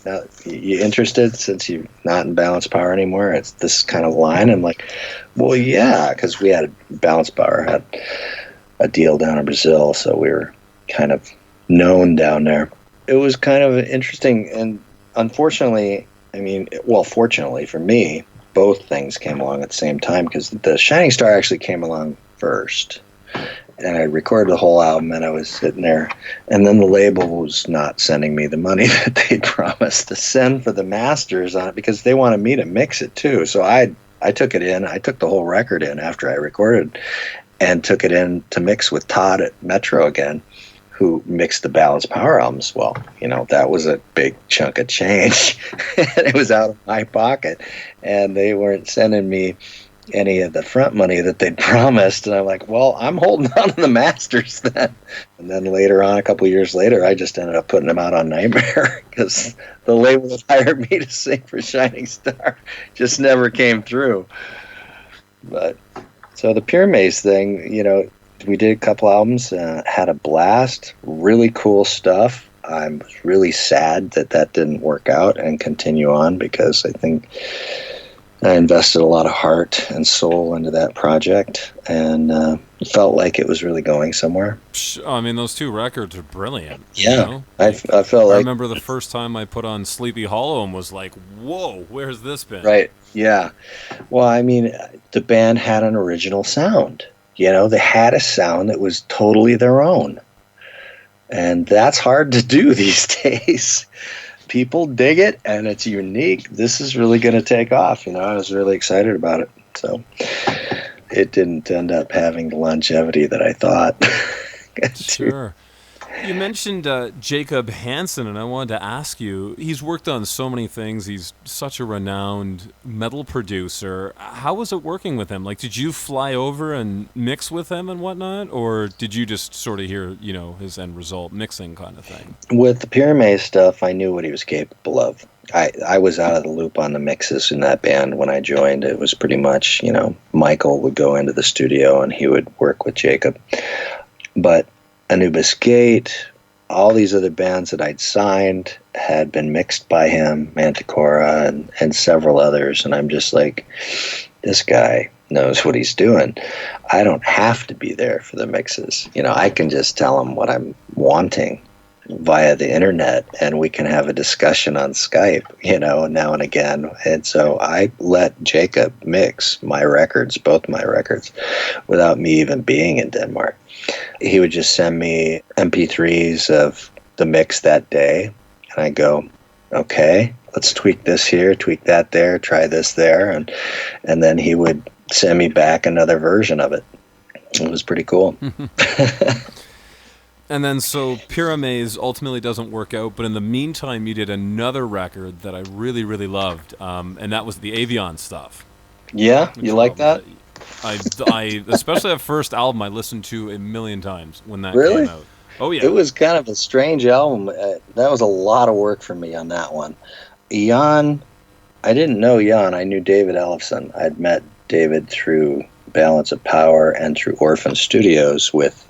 Now, you interested, since you're not in Balance Power anymore? It's this kind of line. I'm like, well, yeah, because we had Balance Power had a deal down in Brazil, so we were kind of known down there. It was kind of interesting, and unfortunately, fortunately for me, both things came along at the same time, because the Shining Star actually came along first. And I recorded the whole album, and I was sitting there, and then the label was not sending me the money that they'd promised to send for the masters on it, because they wanted me to mix it too. So I took it in. I took the whole record in after I recorded, and took it in to mix with Todd at Metro again, who mixed the Balance Power albums. Well, that was a big chunk of change. And it was out of my pocket, and they weren't sending me any of the front money that they'd promised. And I'm like, well, I'm holding on to the masters then. And then later on, a couple of years later, I just ended up putting them out on Nightmare, because the label that hired me to sing for Shining Star just never came through. But so the Pure Maze thing, we did a couple albums, had a blast, really cool stuff. I was really sad that didn't work out and continue on, because I think I invested a lot of heart and soul into that project, and felt like it was really going somewhere. I mean, those two records are brilliant. Yeah, I felt I like... remember the first time I put on Sleepy Hollow and was like, whoa, where's this been? Right, yeah. Well, the band had an original sound. They had a sound that was totally their own. And that's hard to do these days. People dig it, and it's unique. This is really going to take off. I was really excited about it. So it didn't end up having the longevity that I thought. Sure. You mentioned Jacob Hansen, and I wanted to ask you, he's worked on so many things. He's such a renowned metal producer. How was it working with him? Like, did you fly over and mix with him and whatnot? Or did you just sort of hear, his end result, mixing kind of thing? With the Pyramid stuff, I knew what he was capable of. I was out of the loop on the mixes in that band when I joined. It was pretty much, Michael would go into the studio and he would work with Jacob. But Anubis Gate, all these other bands that I'd signed had been mixed by him, Manticora and several others, and I'm just like, this guy knows what he's doing. I don't have to be there for the mixes. I can just tell him what I'm wanting via the internet, and we can have a discussion on Skype, now and again. And so I let Jacob mix my records, both my records, without me even being in Denmark. He would just send me MP3s of the mix that day, and I go, okay, let's tweak this here, tweak that there, try this there, and then he would send me back another version of it. It was pretty cool. And then so Pyramaze ultimately doesn't work out, but in the meantime, you did another record that I really, really loved, and that was the Avion stuff. Yeah, you like that? I especially that first album I listened to a million times when that Really? came out. Oh It yeah. was kind of a strange album. That was a lot of work for me on that one. Jan, I didn't know Jan. I knew David Ellefson. I'd met David through Balance of Power and through Orphan Studios with,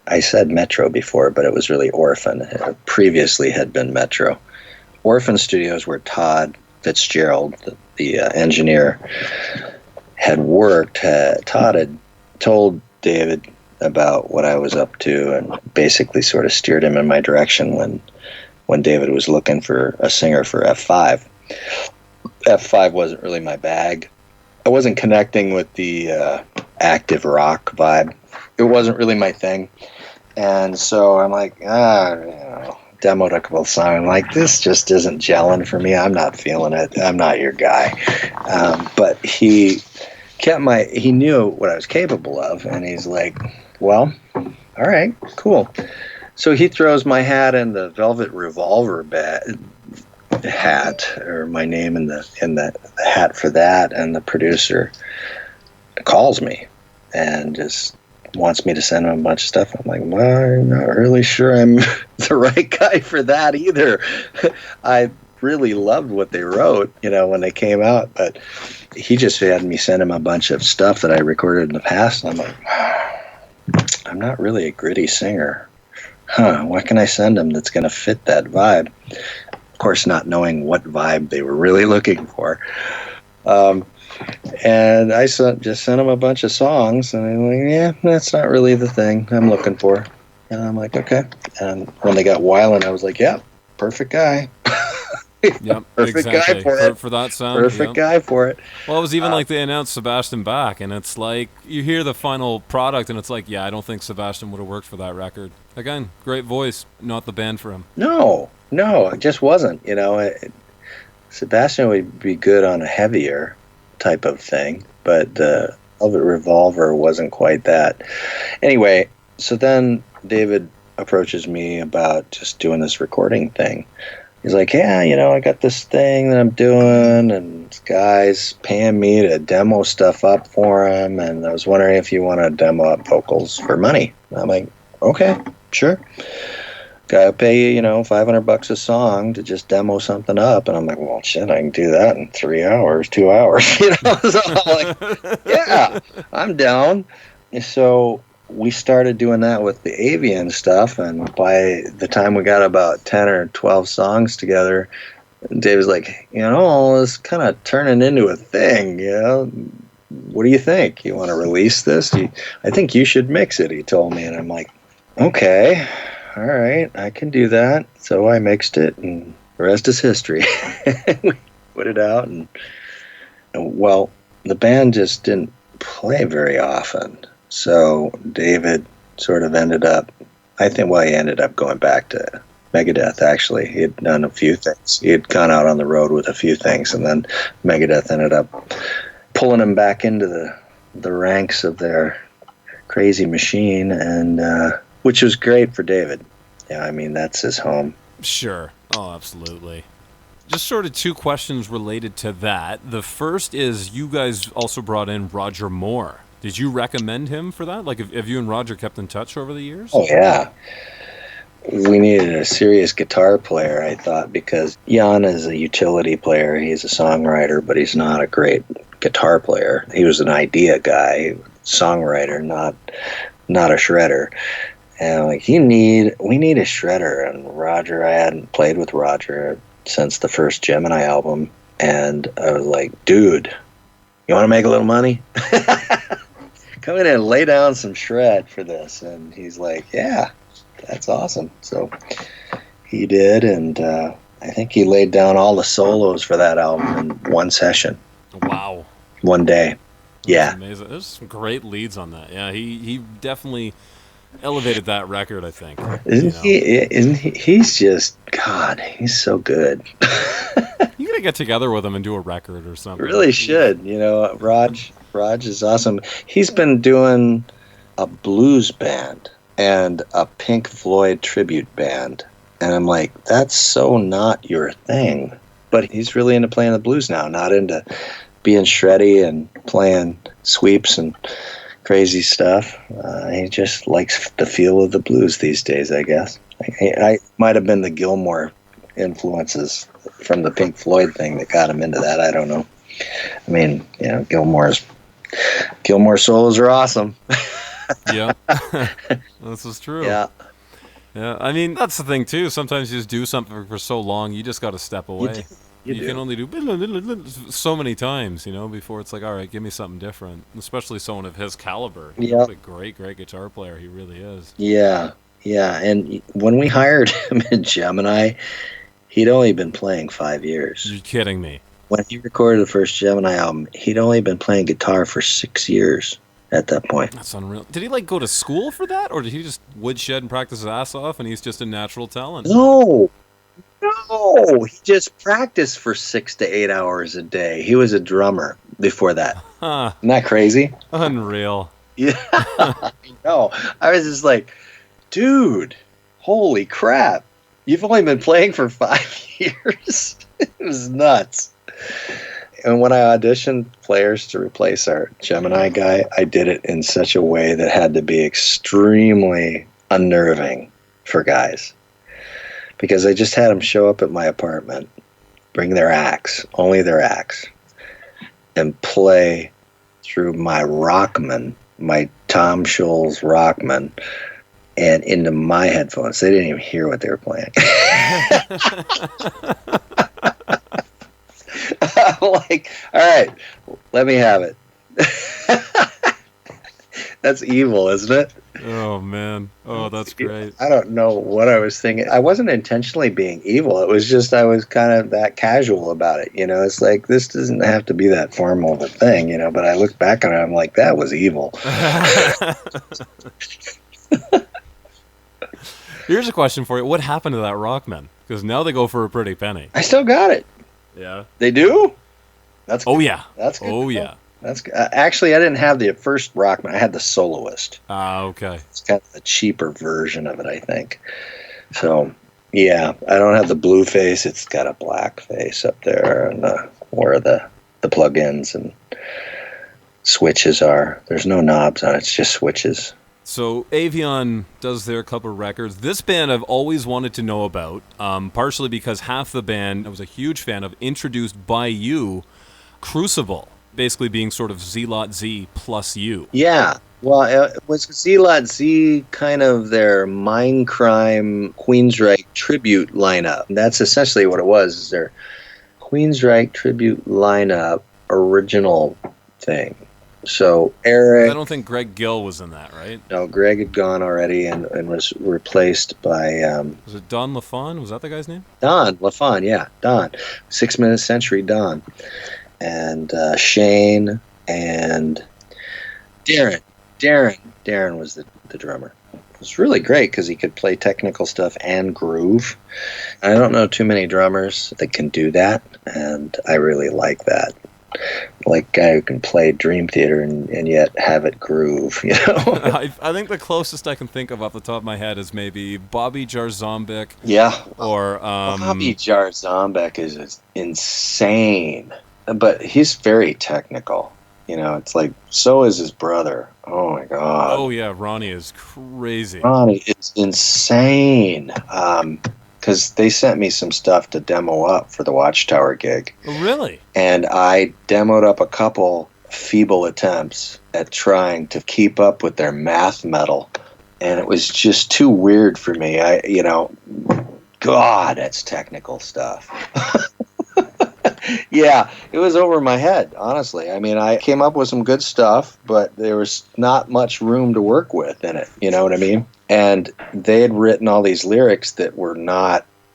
I said Metro before, but it was really Orphan. It previously had been Metro. Orphan Studios, where Todd Fitzgerald, the engineer, had worked. Todd had told David about what I was up to and basically sort of steered him in my direction when David was looking for a singer for F5. F5 wasn't really my bag. I wasn't connecting with the active rock vibe. It wasn't really my thing. And so I'm like, demoed a couple of songs. I'm like, this just isn't gelling for me. I'm not feeling it. I'm not your guy. But he knew what I was capable of, and he's like, well, all right, cool. So he throws my hat in the Velvet Revolver hat, or my name in the hat for that, and the producer calls me and just wants me to send him a bunch of stuff. I'm like, well, I'm not really sure I'm the right guy for that either. I really loved what they wrote, when they came out, but he just had me send him a bunch of stuff that I recorded in the past, and I'm like, I'm not really a gritty singer. What can I send him that's going to fit that vibe? Of course, not knowing what vibe they were really looking for. And I just sent him a bunch of songs, and I'm like, yeah, that's not really the thing I'm looking for. And I'm like, okay. And when they got Weiland, I was like, yeah, perfect guy. Yep, perfect exactly. guy for it. For that sound. Perfect guy for it. Well, it was even like they announced Sebastian Bach, and it's like you hear the final product, and it's like, yeah, I don't think Sebastian would have worked for that record. Again, great voice, not the band for him. No, it just wasn't. Sebastian would be good on a heavier type of thing, but the Velvet Revolver wasn't quite that. Anyway, so then David approaches me about just doing this recording thing. He's like, yeah, I got this thing that I'm doing, and this guy's paying me to demo stuff up for him, and I was wondering if you want to demo up vocals for money. And I'm like, okay, sure. Guy will pay you, $500 a song to just demo something up. And I'm like, well, shit, I can do that in 3 hours, 2 hours, So I'm like, yeah, I'm down. So we started doing that with the Avian stuff, and by the time we got about 10 or 12 songs together, Dave was like, it's kind of turning into a thing, What do you think? You want to release this? I think you should mix it, he told me. And I'm like, okay, all right, I can do that. So I mixed it, and the rest is history. We put it out, and well, the band just didn't play very often. So David sort of ended up, he ended up going back to Megadeth, actually. He had done a few things. He had gone out on the road with a few things, and then Megadeth ended up pulling him back into the ranks of their crazy machine, and which was great for David. Yeah, that's his home. Sure. Oh, absolutely. Just sort of two questions related to that. The first is, you guys also brought in Roger Moore. Did you recommend him for that? Like, have you and Roger kept in touch over the years? Oh, yeah. We needed a serious guitar player, I thought, because Jan is a utility player. He's a songwriter, but he's not a great guitar player. He was an idea guy, songwriter, not a shredder. And we need a shredder. And Roger, I hadn't played with Roger since the first Gemini album, and I was like, dude, you want to make a little money? Come in and lay down some shred for this. And he's like, yeah, that's awesome. So he did, and I think he laid down all the solos for that album in one session. Wow. One day. Yeah. That's amazing. There's some great leads on that. Yeah, he definitely elevated that record, I think. Isn't he? He's just, God, he's so good. You gotta get together with him and do a record or something. Really should. Raj is awesome. He's been doing a blues band and a Pink Floyd tribute band. And I'm like, that's so not your thing. But he's really into playing the blues now, not into being shreddy and playing sweeps and crazy stuff. He just likes the feel of the blues these days, I guess. I might have been the Gilmore influences from the Pink Floyd thing that got him into that. I don't know. I mean, Gilmore solos are awesome. Yeah. This is true. Yeah. Yeah, I mean, that's the thing, too. Sometimes you just do something for so long, you just got to step away. You can only do so many times, before it's like, all right, give me something different. Especially someone of his caliber. Yeah. What a great, great guitar player he really is. Yeah, yeah. And when we hired him in Gemini, he'd only been playing 5 years. You're kidding me. When he recorded the first Gemini album, he'd only been playing guitar for 6 years at that point. That's unreal. Did he go to school for that, or did he just woodshed and practice his ass off, and he's just a natural talent? No, he just practiced for 6 to 8 hours a day. He was a drummer before that. Huh. Isn't that crazy? Unreal. Yeah, no. I was just like, dude, holy crap! You've only been playing for 5 years. It was nuts. And when I auditioned players to replace our Gemini guy, I did it in such a way that had to be extremely unnerving for guys. Because I just had them show up at my apartment, bring their axe, only their axe, and play through my Rockman, my Tom Scholz Rockman, and into my headphones. They didn't even hear what they were playing. I'm like, all right, let me have it. That's evil, isn't it? Oh, man. Oh, that's great. I don't know what I was thinking. I wasn't intentionally being evil. It was just I was kind of that casual about it. It's like, this doesn't have to be that formal of a thing, but I look back on it, I'm like, that was evil. Here's a question for you. What happened to that Rockman? Because now they go for a pretty penny. I still got it. Yeah. They do? That's good. Oh, yeah. That's good. Oh, yeah. That's good. Actually, I didn't have the first Rockman. I had the Soloist. Ah, okay. It's kind of a cheaper version of it, I think. So, yeah, I don't have the blue face. It's got a black face up there, and where the plug-ins and switches are. There's no knobs on it. It's just switches. So Avion does their couple records. This band I've always wanted to know about, partially because half the band I was a huge fan of, introduced by you, Crucible, basically being sort of Z-Lot Z plus you. Yeah. Well, it was Z-Lot Z kind of their Mindcrime Queensryche tribute lineup. That's essentially what it was, is their Queensryche tribute lineup original thing. So Eric... I don't think Greg Gill was in that, right? No, Greg had gone already and was replaced by... was it Don LaFon? Was that the guy's name? Don LaFon, yeah. Don. 6 Minute Century Don. And Shane and Darren. Darren was the drummer. It was really great because he could play technical stuff and groove. I don't know too many drummers that can do that, and I really like that. Like a guy who can play Dream Theater and yet have it groove, I think the closest I can think of off the top of my head is maybe Bobby Jarzombic. Yeah. Or Bobby Jarzombic is insane, but he's very technical. It's like, so is his brother. Oh my God. Oh yeah, Ronnie is crazy. Ronnie is insane. Because they sent me some stuff to demo up for the Watchtower gig. Oh, really? And I demoed up a couple feeble attempts at trying to keep up with their math metal. And it was just too weird for me. God, that's technical stuff. Yeah, it was over my head, honestly. I mean, I came up with some good stuff, but there was not much room to work with in it. You know what I mean? And they had written all these lyrics that were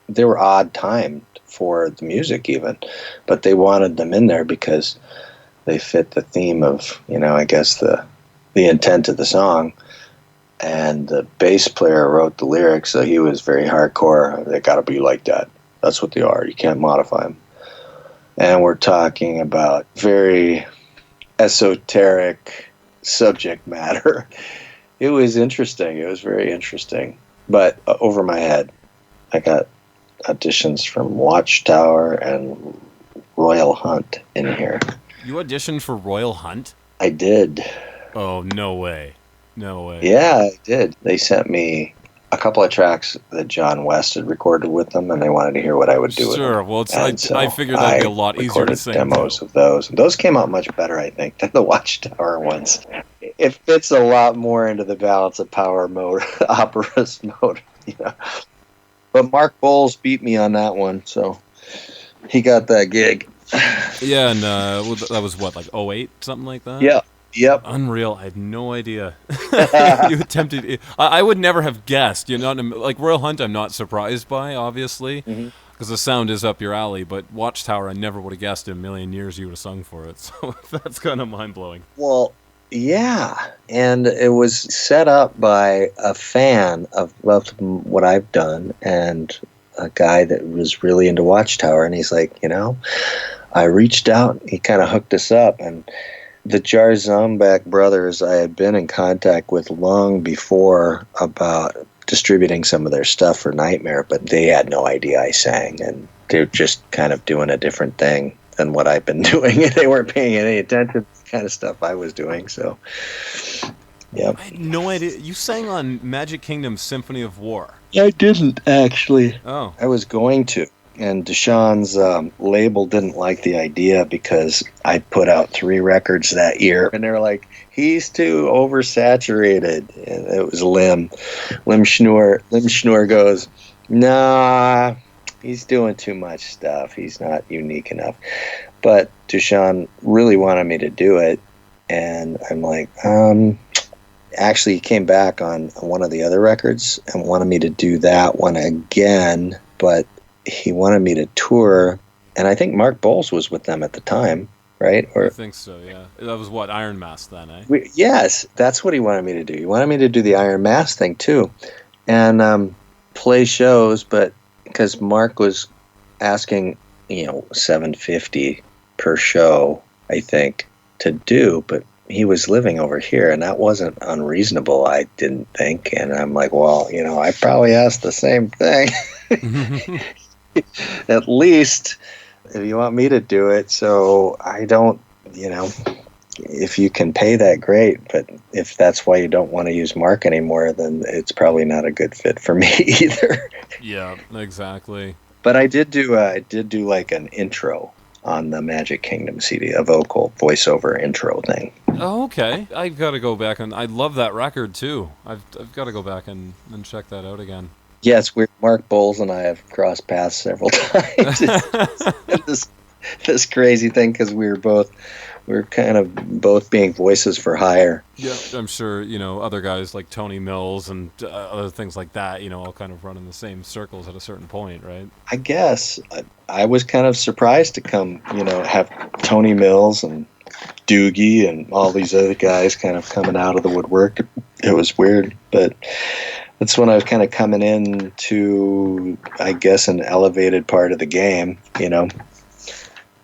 they were odd timed for the music even, but they wanted them in there because they fit the theme of, I guess the intent of the song. And the bass player wrote the lyrics, so he was very hardcore. They got to be like that. That's what they are. You can't modify them. And we're talking about very esoteric subject matter. It was interesting. It was very interesting. But over my head, I got auditions from Watchtower and Royal Hunt in here. You auditioned for Royal Hunt? I did. Oh, no way. No way. Yeah, I did. They sent me a couple of tracks that John West had recorded with them, and they wanted to hear what I would do with them. Sure. Well, And so I figured that'd be a lot easier to recorded sing demos too. of those. And those came out much better, I think, than the Watchtower ones. It fits a lot more into the Balance of Power mode, operas mode, you know. But Mark Bowles beat me on that one, so he got that gig. Yeah, and that was what, like '08, something like that? Yeah. Yep. Unreal. I had no idea. You attempted it. I would never have guessed. You're not like Royal Hunt. I'm not surprised by, obviously, because the sound is up your alley. But Watchtower, I never would have guessed in a million years you would have sung for it. So that's kind of mind blowing. Well, yeah, and it was set up by a fan of what I've done, and a guy that was really into Watchtower, and he's like, I reached out, he kind of hooked us up, and the Jarzombek brothers I had been in contact with long before about distributing some of their stuff for Nightmare, but they had no idea I sang, and they're just kind of doing a different thing than what I've been doing, and they weren't paying any attention to the kind of stuff I was doing, so, yeah. I had no idea. You sang on Magic Kingdom's Symphony of War. I didn't, actually. Oh. I was going to. And Deshaun's label didn't like the idea because I put out 3 records that year. And they're like, he's too oversaturated. And it was Lim. Lim Schnur goes, nah, he's doing too much stuff. He's not unique enough. But Deshaun really wanted me to do it. And I'm like, actually, he came back on one of the other records and wanted me to do that one again. But he wanted me to tour, and I think Mark Bowles was with them at the time, right? I think so, yeah. That was what, Iron Mask then, eh? Yes, that's what he wanted me to do. He wanted me to do the Iron Mask thing too, and play shows, but because Mark was asking, $750 per show, I think, to do, but he was living over here, and that wasn't unreasonable, I didn't think. And I'm like, well, I probably asked the same thing. At least if you want me to do it, so I don't, if you can pay that, great, but if that's why you don't want to use Mark anymore, then it's probably not a good fit for me either. Yeah, exactly. But I did do like an intro on the Magic Kingdom CD, a vocal voiceover intro thing. Oh, okay. I've got to go back, and I love that record too. I've got to go back and check that out again. Yes, Mark Bowles and I have crossed paths several times. this crazy thing because we're kind of both being voices for hire. Yeah, I'm sure other guys like Tony Mills and other things like that. All kind of run in the same circles at a certain point, right? I guess I was kind of surprised to come, have Tony Mills and Doogie and all these other guys kind of coming out of the woodwork. It was weird, but that's when I was kind of coming into, I guess, an elevated part of the game,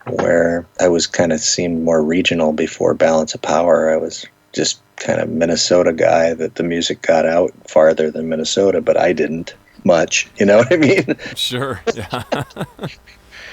where I was kind of seemed more regional before Balance of Power. I was just kind of Minnesota guy that the music got out farther than Minnesota, but I didn't much. You know what I mean? Sure. Yeah.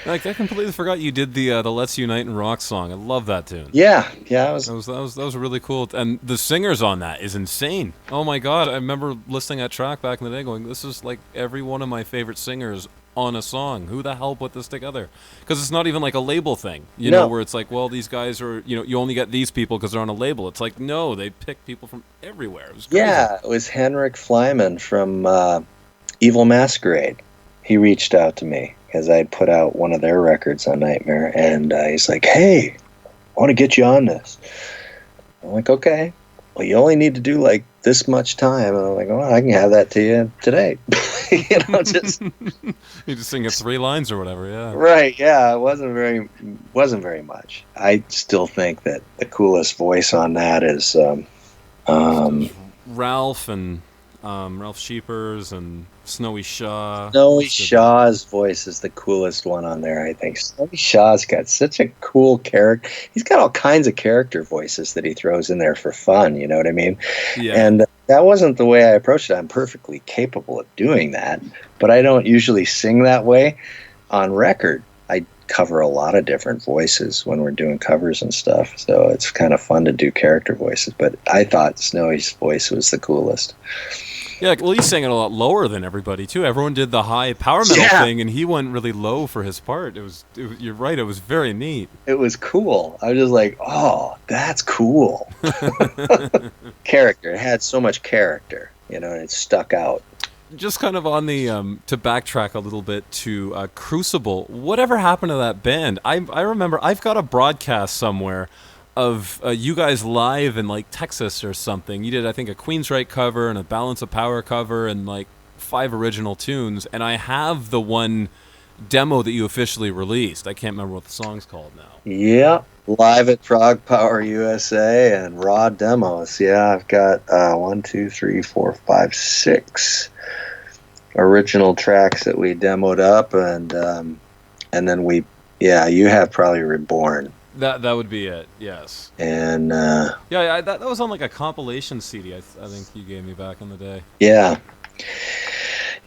Like, I completely forgot you did the "Let's Unite and Rock" song. I love that tune. Yeah. That was really cool. And the singers on that is insane. Oh my god! I remember listening to that track back in the day, going, "This is like every one of my favorite singers on a song. Who the hell put this together?" Because it's not even like a label thing, where it's like, well, these guys are, you only get these people because they're on a label. It's like, no, they pick people from everywhere. It was crazy. Yeah, it was Henrik Flyman from Evil Masquerade. He reached out to me because I put out one of their records on Nightmare, and he's like, hey, I want to get you on this. I'm like, okay. Well, you only need to do like this much time. And I'm like, well, I can have that to you today. Just you just sing it 3 lines or whatever, yeah. Right, yeah. It wasn't very much. I still think that the coolest voice on that is Ralph and Ralph Sheepers and Snowy Shaw. Snowy Shaw's voice is the coolest one on there, I think. Snowy Shaw's got such a cool character. He's got all kinds of character voices that he throws in there for fun, you know what I mean? Yeah. And that wasn't the way I approached it. I'm perfectly capable of doing that, but I don't usually sing that way on record. cover a lot of different voices when we're doing covers and stuff. So it's kind of fun to do character voices. But I thought Snowy's voice was the coolest. Yeah, well, he sang it a lot lower than everybody too. Everyone did the high power metal thing, and he went really low for his part. You're right. It was very neat. It was cool. I was just like, oh, that's cool. Character. It had so much character, and it stuck out. Just kind of on the to backtrack a little bit to Crucible. Whatever happened to that band? I remember I've got a broadcast somewhere of you guys live in like Texas or something. You did, I think, a Queensryche cover and a Balance of Power cover and like 5 original tunes. And I have the one demo that you officially released. I can't remember what the song's called now. Yeah, live at Frog Power USA and raw demos. Yeah, I've got 6 original tracks that we demoed up, and then you have probably Reborn. That would be it. Yes. And that was on like a compilation CD. I think you gave me back in the day. Yeah.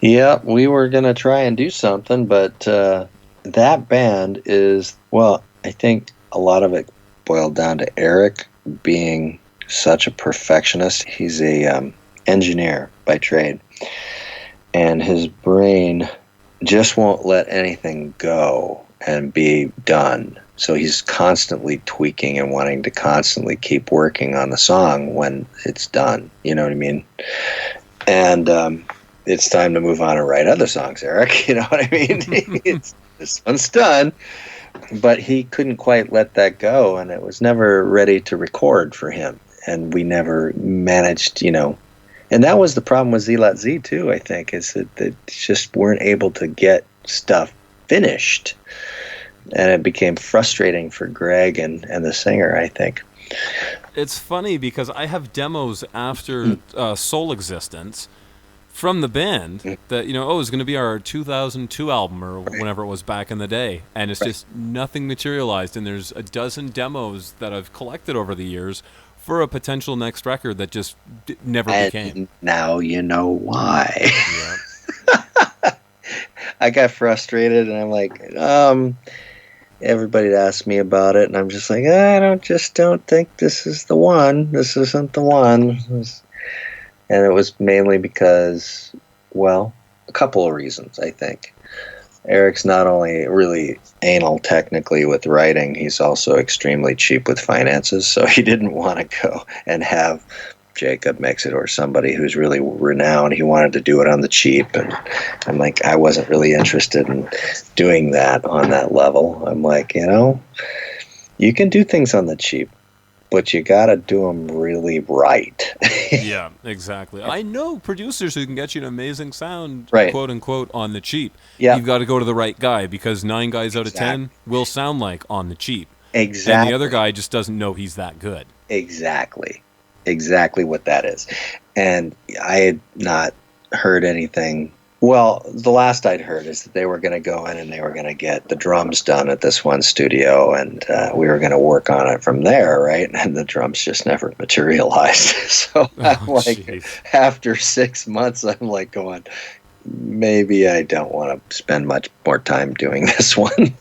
Yeah, we were gonna try and do something, but that band is, well, I think a lot of it boiled down to Eric being such a perfectionist. He's a engineer by trade, and his brain just won't let anything go and be done. So he's constantly tweaking and wanting to constantly keep working on the song when it's done. You know what I mean? And it's time to move on and write other songs, Eric. You know what I mean? This one's done. But he couldn't quite let that go, and it was never ready to record for him. And we never managed, And that was the problem with Z-Lot Z, too, I think, is that they just weren't able to get stuff finished. And it became frustrating for Greg and the singer, I think. It's funny because I have demos after Soul Existence from the band that, it's going to be our 2002 album or whenever it was back in the day. And it's just nothing materialized. And there's a dozen demos that I've collected over the years for a potential next record that just never became. Now you know why. Yeah. I got frustrated, and I'm like, everybody asked me about it, and I'm just like, I don't think this is the one. This isn't the one. And it was mainly because, well, a couple of reasons, I think. Eric's not only really anal technically with writing, he's also extremely cheap with finances, so he didn't want to go and have Jacob mix it or somebody who's really renowned. He wanted to do it on the cheap, and I'm like, I wasn't really interested in doing that on that level. I'm like, you can do things on the cheap, but you got to do them really right. Yeah, exactly. I know producers who can get you an amazing sound, quote unquote, on the cheap. Yeah. You've got to go to the right guy, because 9 guys out of 10 will sound like on the cheap. Exactly. And the other guy just doesn't know he's that good. Exactly what that is. And I had not heard anything. Well, the last I'd heard is that they were going to go in and they were going to get the drums done at this one studio, and we were going to work on it from there, right? And the drums just never materialized. So after 6 months, I'm like going, maybe I don't want to spend much more time doing this one.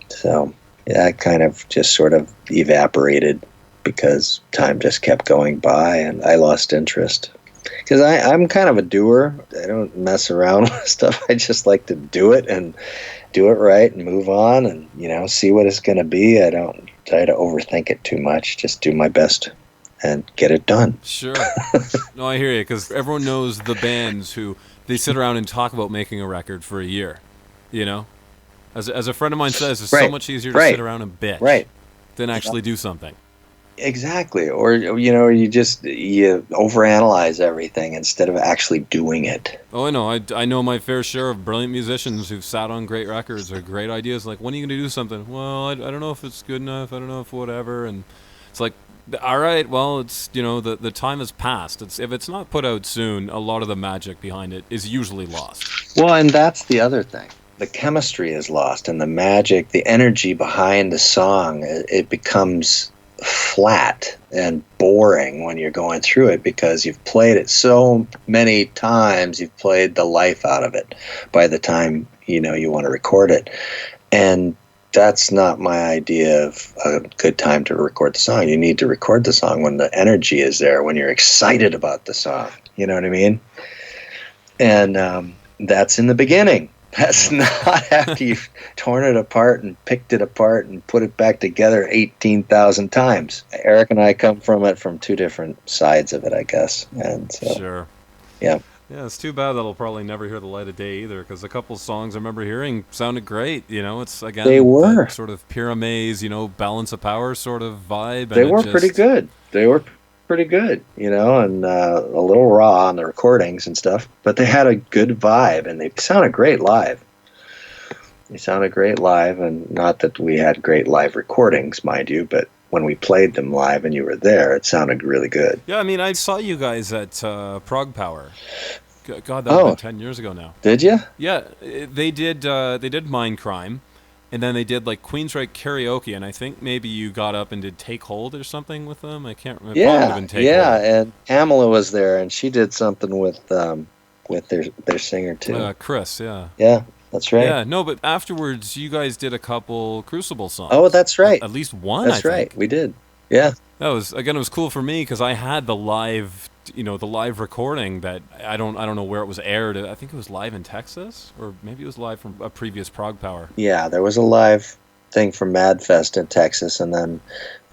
So yeah, I kind of just sort of evaporated because time just kept going by and I lost interest. Because I'm kind of a doer. I don't mess around with stuff. I just like to do it and do it right and move on and, see what it's going to be. I don't try to overthink it too much. Just do my best and get it done. Sure. No, I hear you, because everyone knows the bands who they sit around and talk about making a record for a year, As a friend of mine says, it's so much easier to sit around and bitch than actually do something. Exactly. Or, you overanalyze everything instead of actually doing it. Oh, I know. I know my fair share of brilliant musicians who've sat on great records or great ideas. Like, when are you going to do something? Well, I don't know if it's good enough. I don't know if whatever. And it's like, all right, well, it's, the time has passed. If it's not put out soon, a lot of the magic behind it is usually lost. Well, and that's the other thing. The chemistry is lost, and the magic, the energy behind the song, it becomes flat and boring when you're going through it, because you've played it so many times, you've played the life out of it by the time you want to record it, and that's not my idea of a good time to record the song. You need to record the song when the energy is there, when you're excited about the song. You know what I mean? And that's in the beginning. That's not after you've torn it apart and picked it apart and put it back together 18,000 times. Eric and I come from it from two different sides of it, I guess. And so, Sure. yeah. Yeah, it's too bad that'll probably never hear the light of day either, because a couple songs I remember hearing sounded great. It's, again, They were. that sort of Pyraminx, balance of power sort of vibe. They and were pretty good. They were pretty good, and a little raw on the recordings and stuff, but they had a good vibe, and they sounded great live. And not that we had great live recordings, mind you, but when we played them live and you were there, it sounded really good. Yeah, I mean, I saw you guys at Prog Power. God, that was 10 years ago now. Did you? Yeah, they did Mind Crime, and then they did like Queensryche Karaoke, and I think maybe you got up and did Take Hold or something with them. I can't remember. Yeah, and Pamela was there, and she did something with their singer too. Chris, yeah. Yeah, that's right. Yeah, no, but afterwards you guys did a couple Crucible songs. Oh, that's right. At least one. That's right. We did. Yeah. That was, again, it was cool for me because I had the live recording that I don't know where it was aired. I think it was live in Texas, or maybe it was live from a previous Prog Power. Yeah, there was a live thing from MadFest in Texas, and then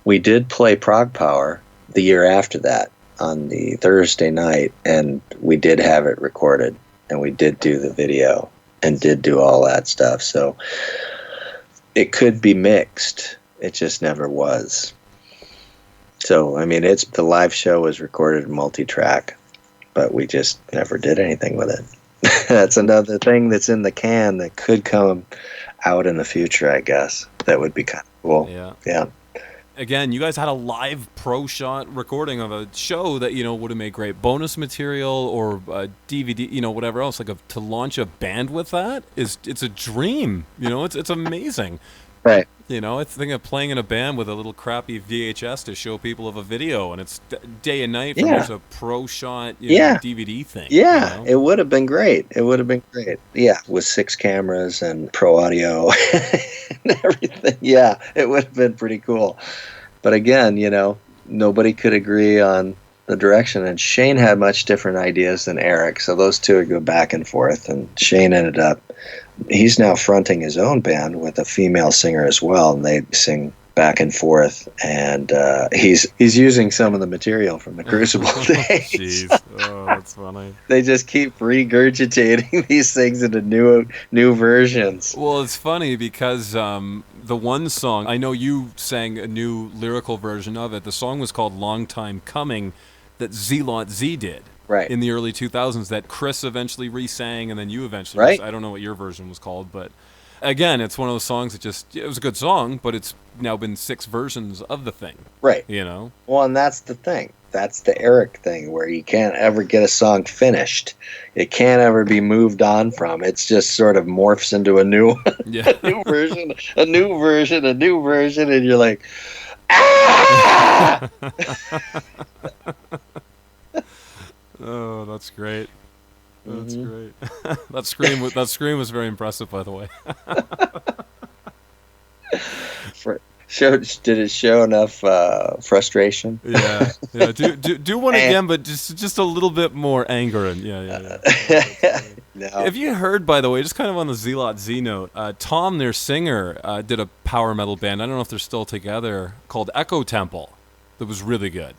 we did play Prog Power the year after that on the Thursday night, and we did have it recorded, and we did do the video and did do all that stuff. So it could be mixed. It just never was. So, I mean, the live show was recorded multi-track, but we just never did anything with it. That's another thing that's in the can that could come out in the future, I guess. That would be kind of cool. Yeah. Again, you guys had a live pro shot recording of a show that, would have made great bonus material or a DVD, whatever else. Like to launch a band with that it's a dream. It's amazing. Right. I think of playing in a band with a little crappy VHS to show people of a video, and it's day and night from just a pro shot DVD thing. Yeah, it would have been great. Yeah, with 6 cameras and pro audio and everything. Yeah, it would have been pretty cool. But again, nobody could agree on the direction, and Shane had much different ideas than Eric, so those two would go back and forth, and Shane ended up, he's now fronting his own band with a female singer as well, and they sing back and forth, and he's using some of the material from the Crucible days. Jeez, oh, that's funny. They just keep regurgitating these things into new versions. Well, it's funny because the one song, I know you sang a new lyrical version of it. The song was called Long Time Coming, that Zealot Z did. Right. In the early 2000s, that Chris eventually re-sang, and then you eventually right. I don't know what your version was called, but again, it's one of those songs that it was a good song, but it's now been 6 versions of the thing. Right. Well, and that's the thing. That's the Eric thing, where you can't ever get a song finished. It can't ever be moved on from. It's just sort of morphs into a new, new version, and you're like, ah! Oh, that's great. That's great. that scream was very impressive, by the way. Did it show enough frustration? Yeah. Do one again, but just a little bit more anger and yeah. No. Have you heard, by the way, just kind of on the Zealot Z note, Tom, their singer, did a power metal band. I don't know if they're still together, called Echo Temple. That was really good.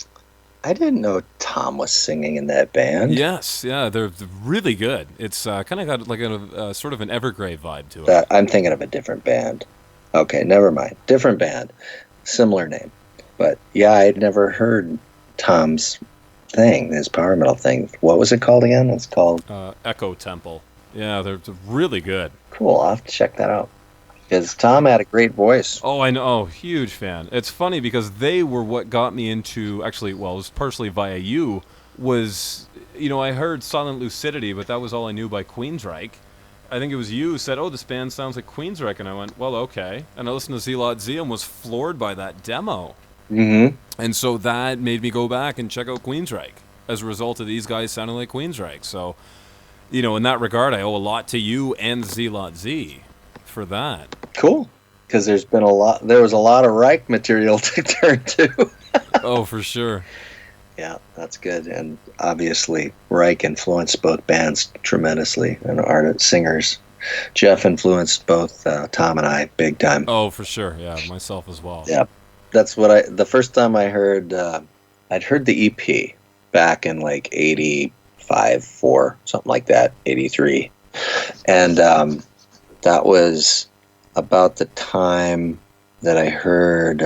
I didn't know Tom was singing in that band. Yes, yeah, they're really good. It's kind of got like a sort of an Evergrey vibe to it. I'm thinking of a different band. Okay, never mind. Different band, similar name. But yeah, I'd never heard Tom's thing, his power metal thing. What was it called again? It's called Echo Temple. Yeah, they're really good. Cool, I'll have to check that out. Because Tom had a great voice. Oh, I know. Oh, huge fan. It's funny because they were what got me into, actually, well, it was partially via you, was, I heard Silent Lucidity, but that was all I knew by Queensryche. I think it was you who said, oh, this band sounds like Queensryche, and I went, well, okay. And I listened to Zealot Z and was floored by that demo. Mm-hmm. And so that made me go back and check out Queensryche as a result of these guys sounding like Queensryche. So, in that regard, I owe a lot to you and Zealot Z for that. Cool. because there was a lot of Reich material to turn to. Oh, for sure. Yeah, that's good. And obviously, Reich influenced both bands tremendously, and singers. Jeff influenced both Tom and I big time. Oh, for sure. Yeah, myself as well. Yeah, that's the first time I heard, I'd heard the EP back in like 85, 4, something like that, 83. And that was about the time that I heard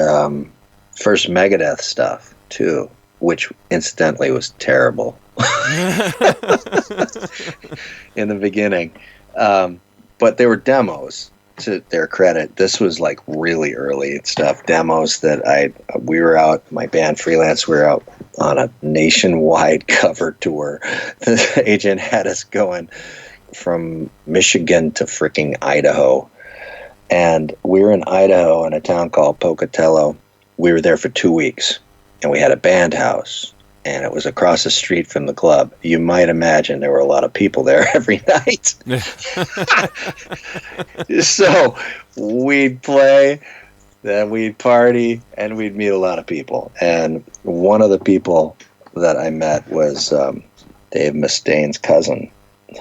first Megadeth stuff, too, which incidentally was terrible in the beginning. But they were demos, to their credit. This was like really early stuff, demos that we were out, my band Freelance, we were out on a nationwide cover tour. The agent had us going from Michigan to freaking Idaho. And we were in Idaho in a town called Pocatello. We were there for 2 weeks, and we had a band house, and it was across the street from the club. You might imagine there were a lot of people there every night. So we'd play, then we'd party, and we'd meet a lot of people. And one of the people that I met was Dave Mustaine's cousin,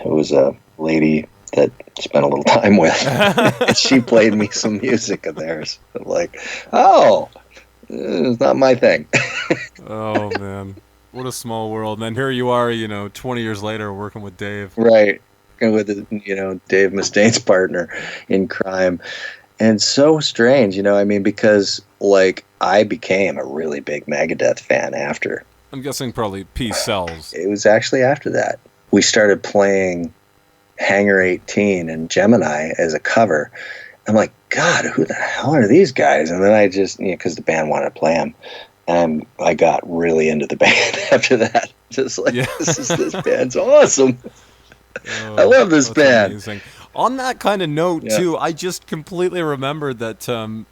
who was a lady that spent a little time with. And she played me some music of theirs. I'm like, oh, it's not my thing. Oh, man. What a small world. And then here you are, 20 years later working with Dave. Right. With, Dave Mustaine's partner in crime. And so strange, because, I became a really big Megadeth fan after. I'm guessing probably Peace Sells. It was actually after that. We started playing Hangar 18 and Gemini as a cover. I'm like, God, who the hell are these guys? And then I just, because the band wanted to play them. And I got really into the band after that. Just like, yeah. This band's awesome. Oh, I love this band. Amazing. On that kind of note, too, I just completely remembered that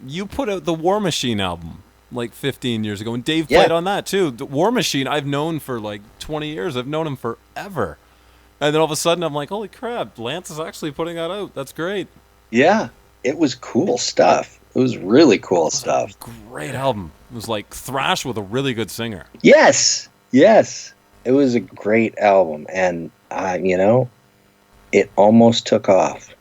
you put out the War Machine album like 15 years ago. And Dave played on that, too. The War Machine I've known for like 20 years. I've known him forever. And then all of a sudden I'm like, holy crap, Lance is actually putting that out. That's great. Yeah, it was cool stuff. It was really cool stuff. Great album. It was like thrash with a really good singer. Yes. It was a great album. And, it almost took off.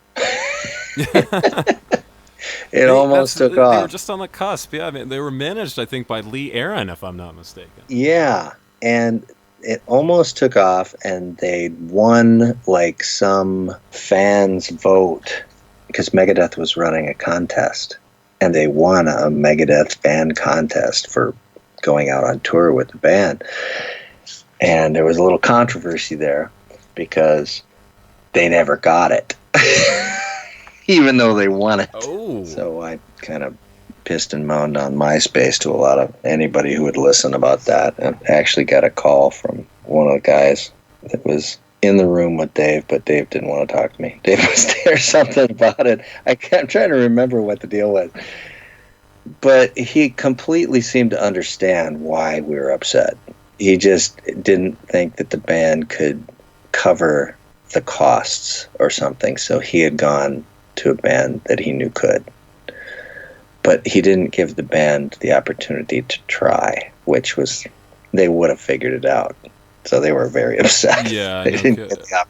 It almost took off. They were just on the cusp. Yeah, I mean, they were managed, I think, by Lee Aaron, if I'm not mistaken. Yeah, and it almost took off, and they won like some fans' vote because Megadeth was running a contest, and they won a Megadeth fan contest for going out on tour with the band. And there was a little controversy there because they never got it, even though they won it. Oh. So I kind of pissed and moaned on MySpace to a lot of anybody who would listen about that. And actually got a call from one of the guys that was in the room with Dave, but Dave didn't want to talk to me. Dave was there, something about it. I'm trying to remember what the deal was. But he completely seemed to understand why we were upset. He just didn't think that the band could cover the costs or something, so he had gone to a band that he knew could. But he didn't give the band the opportunity to try, which was, they would have figured it out. So they were very upset. Yeah,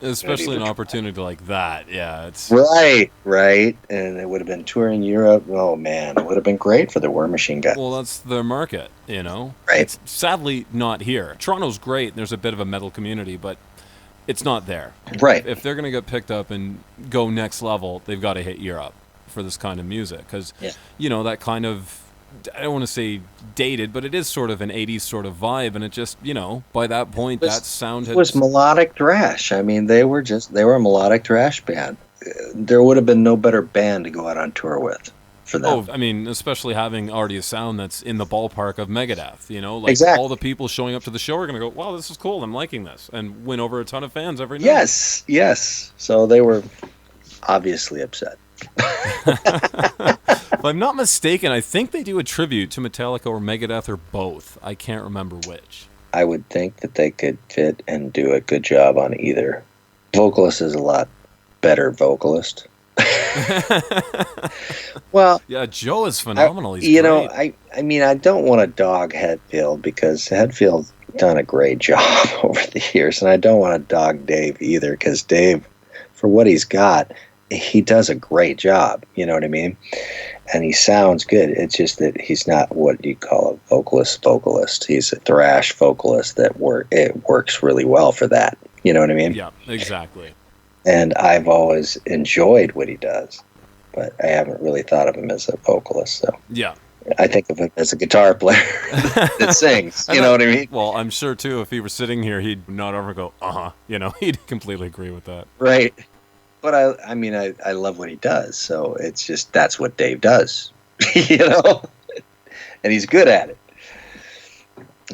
especially an opportunity like that. Yeah, it's right, and it would have been touring Europe. Oh man, it would have been great for the War Machine guys. Well, that's their market, Right. It's sadly not here. Toronto's great. There's a bit of a metal community, but it's not there. Right. If they're gonna get picked up and go next level, they've got to hit Europe for this kind of music, because that kind of, I don't want to say dated, but it is sort of an 80s sort of vibe, and it just, by that point, that sound was melodic thrash. I mean, they were a melodic thrash band. There would have been no better band to go out on tour with for them. Oh, I mean, especially having already a sound that's in the ballpark of Megadeth, Exactly. All the people showing up to the show are going to go, wow, this is cool, I'm liking this, and win over a ton of fans every night. Yes. So they were obviously upset. If I'm not mistaken, I think they do a tribute to Metallica or Megadeth or both. I can't remember which. I would think that they could fit and do a good job on either. Vocalist is a lot better vocalist, Well, Yeah, Joe is phenomenal. He's you know, great. I mean, I don't want to dog Hetfield because Hetfield's done a great job over the years, and I don't want to dog Dave either because Dave, for what he's got, he does a great job. You know what I mean? And he sounds good. It's just that he's not what you call a vocalist. He's a thrash vocalist that works really well for that. You know what I mean? Yeah, exactly. And I've always enjoyed what he does, but I haven't really thought of him as a vocalist. So Yeah. I think of him as a guitar player that sings. You know what I mean? Well, I'm sure too. If he were sitting here, he'd nod over and go, "Uh huh." You know, he'd completely agree with that. Right. But I mean, I love what he does. So it's just that's what Dave does, you know, and he's good at it,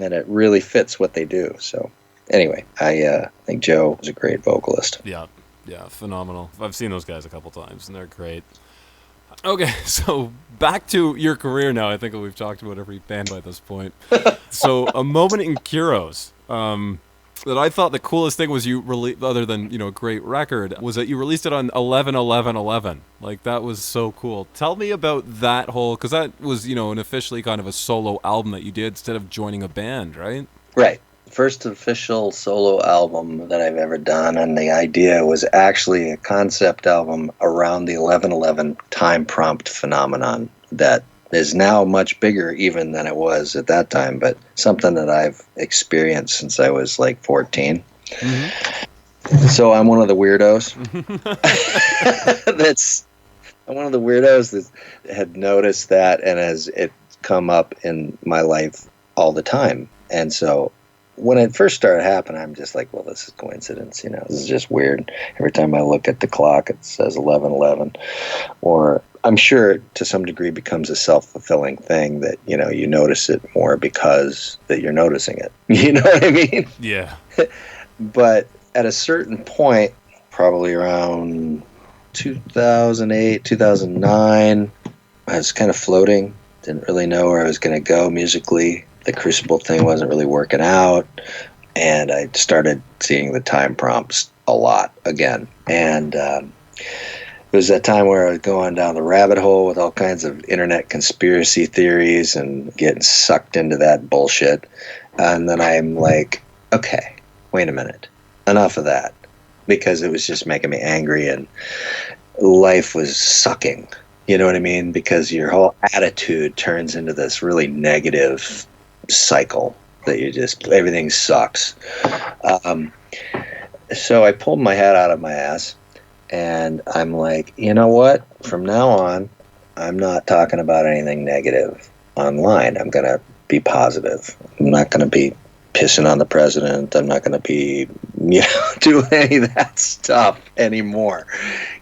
and it really fits what they do. So anyway, I think Joe is a great vocalist. Yeah, yeah, phenomenal. I've seen those guys a couple times, and they're great. Okay, so back to your career now. I think we've talked about every band by this point. So, A Moment in Kuros. That I thought the coolest thing was you other than, you know, a great record, was that you released it on 11/11/11. Like, that was so cool. Tell me about that whole, because that was, you know, an officially kind of a solo album that you did instead of joining a band, right? Right. First official solo album that I've ever done, and the idea was actually a concept album around the 11/11 time prompt phenomenon that is now much bigger even than it was at that time, but something that I've experienced since I was like 14. Mm-hmm. So I'm one of the weirdos. I'm one of the weirdos that had noticed that, and as it come up in my life all the time. And so when it first started happening, I'm just like, well, this is coincidence, you know, this is just weird. Every time I look at the clock, it says 11/11. Or I'm sure to some degree becomes a self-fulfilling thing that, you know, you notice it more because that you're noticing it. You know what I mean? Yeah. But at a certain point, probably around 2008, 2009, I was kind of floating. Didn't really know where I was going to go musically. The Crucible thing wasn't really working out, and I started seeing the time prompts a lot again. And it was that time where I was going down the rabbit hole with all kinds of internet conspiracy theories and getting sucked into that bullshit. And then I'm like, okay, wait a minute, enough of that, because it was just making me angry and life was sucking. You know what I mean? Because your whole attitude turns into this really negative cycle that you just, everything sucks. So I pulled my head out of my ass and I'm like, you know what? From now on, I'm not talking about anything negative online. I'm going to be positive. I'm not going to be pissing on the president. I'm not going to be, you know, doing any of that stuff anymore.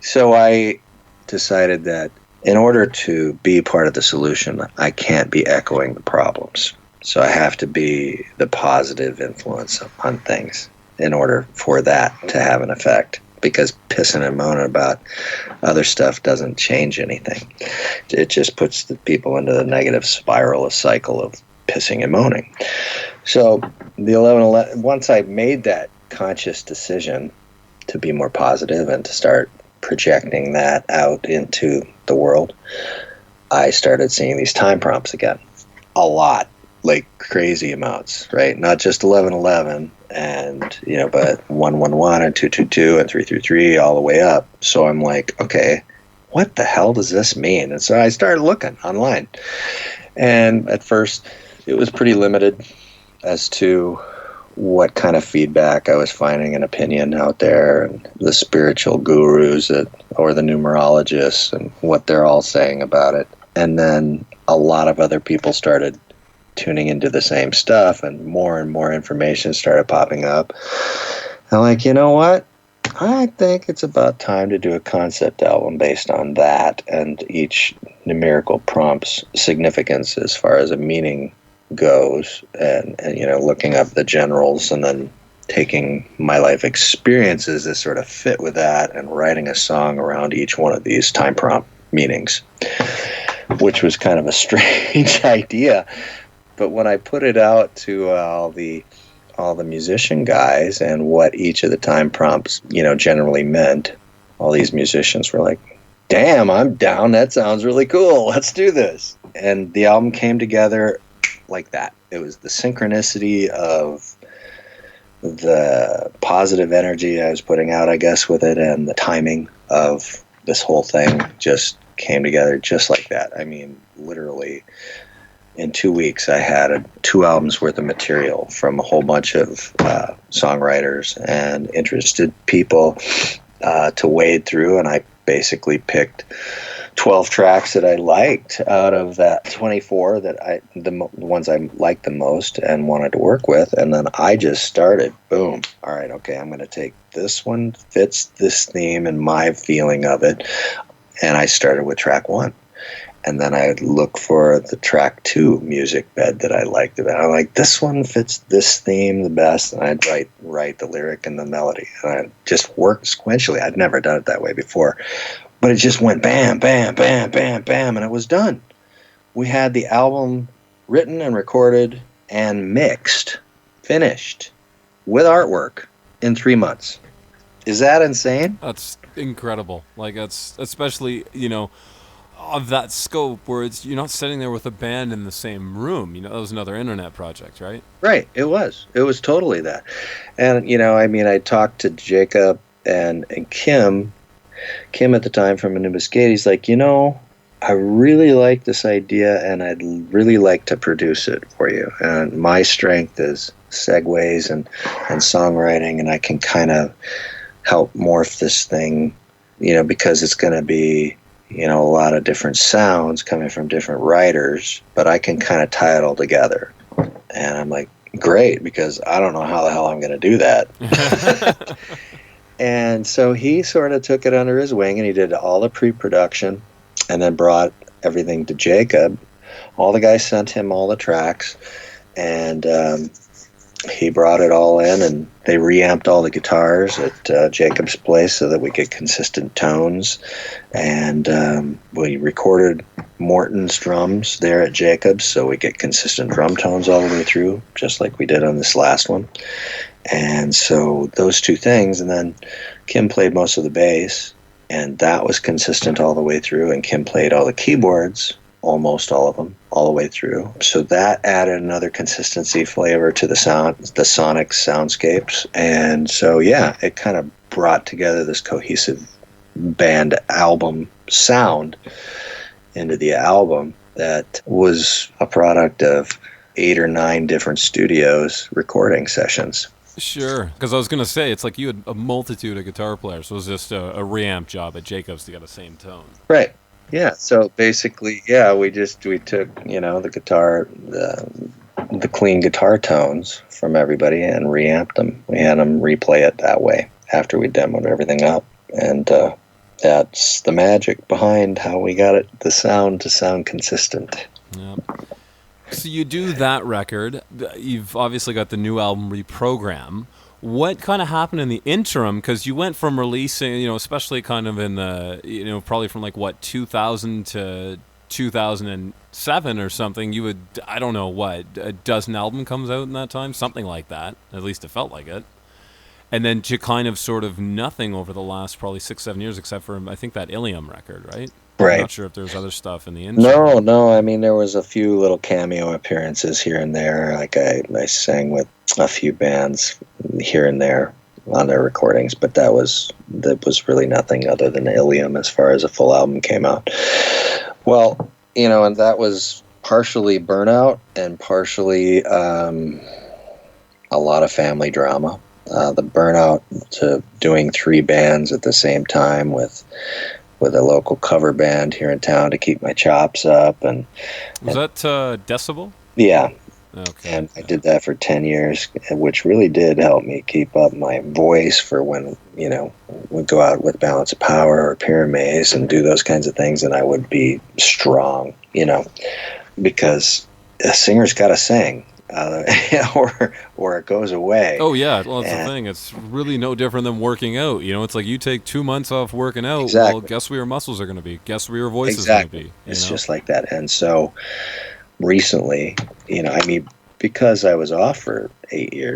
So I decided that in order to be part of the solution, I can't be echoing the problems. So I have to be the positive influence on things in order for that to have an effect. Because pissing and moaning about other stuff doesn't change anything. It just puts the people into the negative spiral, a cycle of pissing and moaning. So the 11/11, once I made that conscious decision to be more positive and to start projecting that out into the world, I started seeing these time prompts again. A lot. Like crazy amounts, right? Not just 11/11 and, you know, but 111 and 222 and 333 all the way up. So I'm like, okay, what the hell does this mean? And so I started looking online. And at first it was pretty limited as to what kind of feedback I was finding and opinion out there, and the spiritual gurus or the numerologists and what they're all saying about it. And then a lot of other people started tuning into the same stuff, and more information started popping up. I'm like, you know what? I think it's about time to do a concept album based on that and each numerical prompt's significance as far as a meaning goes, and you know, looking up the generals and then taking my life experiences that sort of fit with that and writing a song around each one of these time prompt meanings, which was kind of a strange idea. But when I put it out to all the musician guys and what each of the time prompts, you know, generally meant, all these musicians were like, damn, I'm down. That sounds really cool. Let's do this. And the album came together like that. It was the synchronicity of the positive energy I was putting out, I guess, with it, and the timing of this whole thing just came together just like that. I mean, literally in 2 weeks, I had 2 albums worth of material from a whole bunch of songwriters and interested people to wade through, and I basically picked 12 tracks that I liked out of that 24 that the ones I liked the most and wanted to work with, and then I just started, boom, all right, okay, I'm going to take this one, fits this theme and my feeling of it, and I started with track 1. And then I'd look for the track 2 music bed that I liked. And I'm like, this one fits this theme the best. And I'd write the lyric and the melody. And I'd just work sequentially. I'd never done it that way before. But it just went bam, bam, bam, bam, bam, and it was done. We had the album written and recorded and mixed, finished, with artwork in 3 months. Is that insane? That's incredible. Like, that's especially, of that scope where you're not sitting there with a band in the same room. That was another internet project, right? Right. It was totally that. And, I talked to Jacob and Kim at the time from Anubis Gate. He's like, I really like this idea and I'd really like to produce it for you. And my strength is segues and songwriting, and I can kind of help morph this thing, because it's going to be, a lot of different sounds coming from different writers, but I can kind of tie it all together. And I'm like, great, because I don't know how the hell I'm going to do that. And so he sort of took it under his wing, and he did all the pre-production and then brought everything to Jacob. All the guys sent him all the tracks, and he brought it all in, and they reamped all the guitars at Jacob's place so that we get consistent tones. And we recorded Morton's drums there at Jacob's so we get consistent drum tones all the way through, just like we did on this last one. And so those 2 things, and then Kim played most of the bass, and that was consistent all the way through, and Kim played all the keyboards, almost all of them, all the way through. So that added another consistency flavor to the sonic soundscapes. And so, yeah, it kind of brought together this cohesive band album sound into the album that was a product of 8 or 9 different studios recording sessions. Sure, because I was going to say, it's like you had a multitude of guitar players, so it was just a reamp job at Jacobs to get the same tone. Right. Yeah, so basically, we took, the guitar, the clean guitar tones from everybody and reamped them. We had them replay it that way after we demoed everything up. And that's the magic behind how we got the sound to sound consistent. Yeah. So you do that record. You've obviously got the new album Reprogram. What kind of happened in the interim? Because you went from releasing, especially kind of in the, probably from 2000 to 2007 or something, you would, I don't know what, a dozen album comes out in that time? Something like that. At least it felt like it. And then to kind of sort of nothing over the last probably 6-7 years, except for, I think, that Ilium record, right? Right. I'm not sure if there's other stuff in the interim. No. I mean, there was a few little cameo appearances here and there. Like I sang with a few bands here and there on their recordings, but that was really nothing other than Ilium as far as a full album came out. Well, and that was partially burnout and partially a lot of family drama. The burnout to doing 3 bands at the same time with a local cover band here in town to keep my chops up. Was that Decibel? Yeah. Okay. And I did that for 10 years, which really did help me keep up my voice for when, we'd go out with Balance of Power or Pyramids and do those kinds of things, and I would be strong, because a singer's got to sing. Or it goes away. Oh yeah, well that's the thing. It's really no different than working out. It's like you take 2 months off working out. Exactly. Well, guess where your muscles are going to be. Guess where your voice is Exactly. going to be. It's just like that. And so recently, because I was off for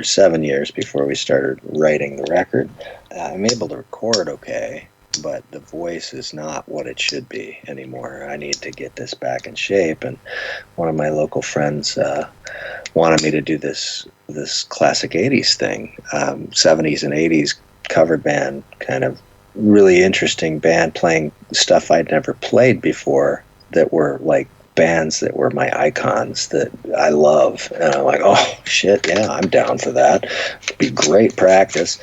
7 years before we started writing the record, I'm able to record okay. but the voice is not what it should be anymore. I need to get this back in shape. And one of my local friends wanted me to do this classic 80s thing, 70s and 80s cover band, kind of really interesting band playing stuff I'd never played before that were like bands that were my icons that I love. And I'm like, oh, shit, yeah, I'm down for that. It'd be great practice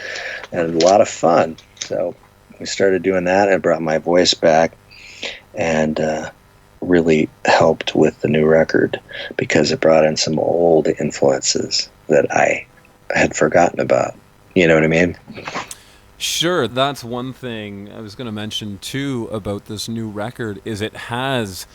and a lot of fun. So we started doing that and brought my voice back, and really helped with the new record because it brought in some old influences that I had forgotten about. You know what I mean? Sure, that's one thing I was going to mention too about this new record is it has,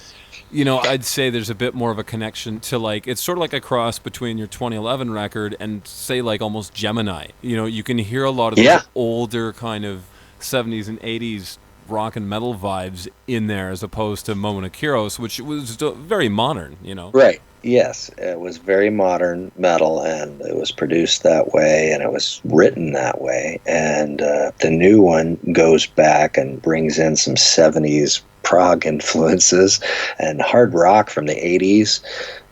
I'd say there's a bit more of a connection to like, it's sort of like a cross between your 2011 record and say like almost Gemini. You can hear a lot of those older kind of 70s and 80s rock and metal vibes in there as opposed to Moment of Kyros, which was very modern, Right. Yes, it was very modern metal, and it was produced that way, and it was written that way. And the new one goes back and brings in some 70s prog influences and hard rock from the 80s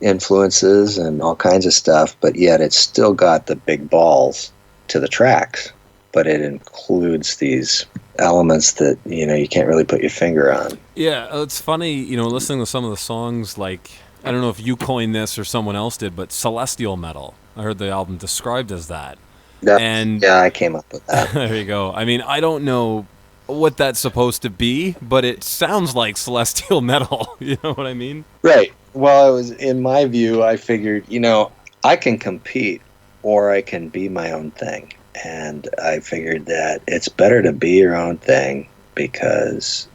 influences and all kinds of stuff, but yet it's still got the big balls to the tracks. But it includes these elements that, you can't really put your finger on. Yeah, it's funny, listening to some of the songs, like, I don't know if you coined this or someone else did, but celestial metal. I heard the album described as that. Yeah, I came up with that. There you go. I mean, I don't know what that's supposed to be, but it sounds like celestial metal. You know what I mean? Right. Well, it was, in my view, I figured, I can compete or I can be my own thing. And I figured that it's better to be your own thing because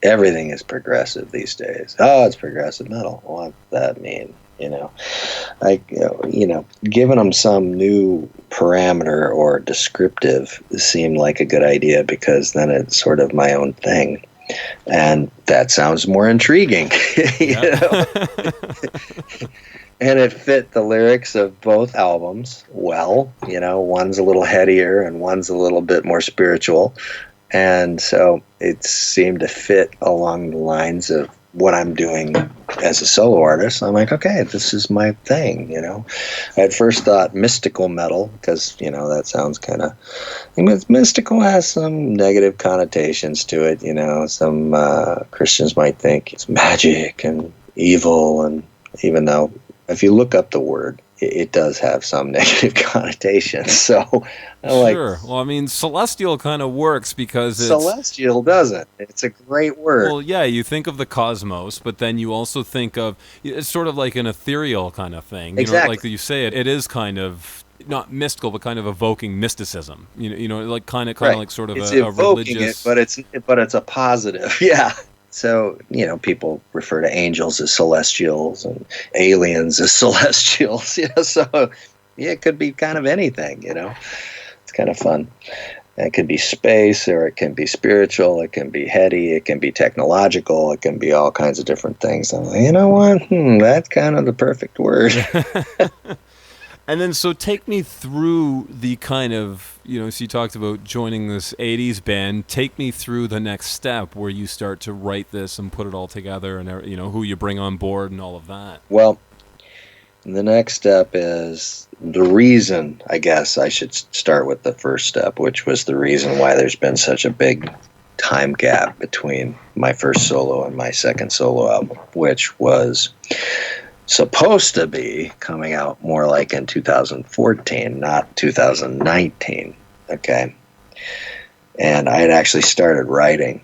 everything is progressive these days. Oh, it's progressive metal. What does that mean? Giving them some new parameter or descriptive seemed like a good idea because then it's sort of my own thing. And that sounds more intriguing. And it fit the lyrics of both albums well. One's a little headier and one's a little bit more spiritual. And so it seemed to fit along the lines of what I'm doing as a solo artist. I'm like, okay, this is my thing, I at first thought mystical metal because, that sounds kind of... mystical has some negative connotations to it, Some Christians might think it's magic and evil, and even though if you look up the word, it does have some negative connotations. So I'm sure. Well, I mean, celestial kind of works because celestial doesn't. It's a great word. Well, yeah, you think of the cosmos, but then you also think of it's sort of like an ethereal kind of thing. Exactly. Like you say, it is kind of not mystical, but kind of evoking mysticism. Like kind of like sort of it's a religious. But it's a positive. Yeah. So, people refer to angels as celestials and aliens as celestials. So it could be kind of anything, It's kind of fun. It could be space, or it can be spiritual, it can be heady, it can be technological, it can be all kinds of different things. I'm like, you know what? That's kind of the perfect word. And then, so take me through the kind of, so you talked about joining this 80s band. Take me through the next step where you start to write this and put it all together and, who you bring on board and all of that. Well, the next step is the reason, I guess I should start with the first step, which was the reason why there's been such a big time gap between my first solo and my second solo album, which was supposed to be coming out more like in 2014, not 2019. Okay. And I had actually started writing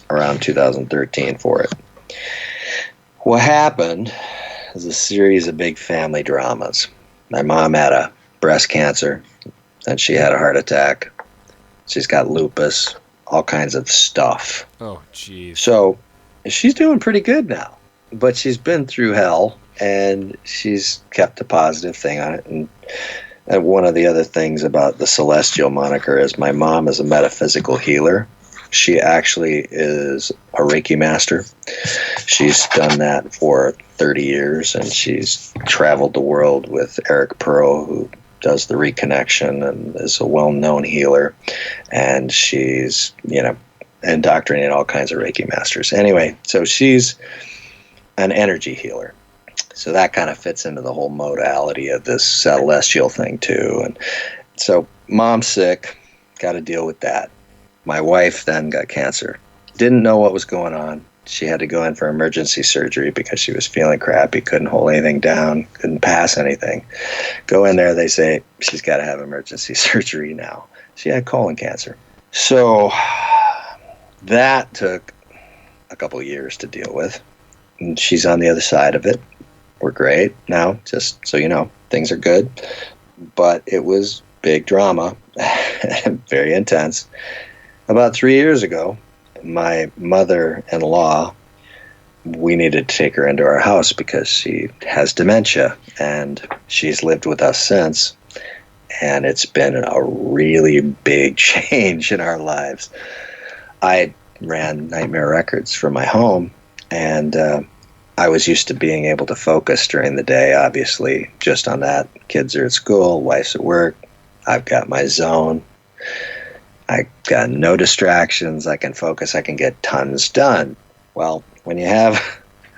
around 2013 for it. What happened is a series of big family dramas. My mom had a breast cancer, then she had a heart attack. She's got lupus, all kinds of stuff. Oh, geez. So she's doing pretty good now, but she's been through hell. And she's kept a positive thing on it. And one of the other things about the celestial moniker is my mom is a metaphysical healer. She actually is a Reiki master. She's done that for 30 years, and she's traveled the world with Eric Pearl, who does the reconnection and is a well-known healer. And she's, indoctrinate all kinds of Reiki masters. Anyway, so she's an energy healer. So that kind of fits into the whole modality of this celestial thing too. And so mom's sick, got to deal with that. My wife then got cancer. Didn't know what was going on. She had to go in for emergency surgery because she was feeling crappy, couldn't hold anything down, couldn't pass anything. Go in there, they say she's got to have emergency surgery now. She had colon cancer. So that took a couple of years to deal with. And she's on the other side of it. We're great now, just so you know, things are good. But it was big drama, very intense. About 3 years ago, my mother-in-law, we needed to take her into our house because she has dementia, and she's lived with us since. And it's been a really big change in our lives. I ran Nightmare Records for my home, and I was used to being able to focus during the day, obviously, just on that. Kids are at school, wife's at work. I've got my zone. I got no distractions. I can focus. I can get tons done. Well, when you have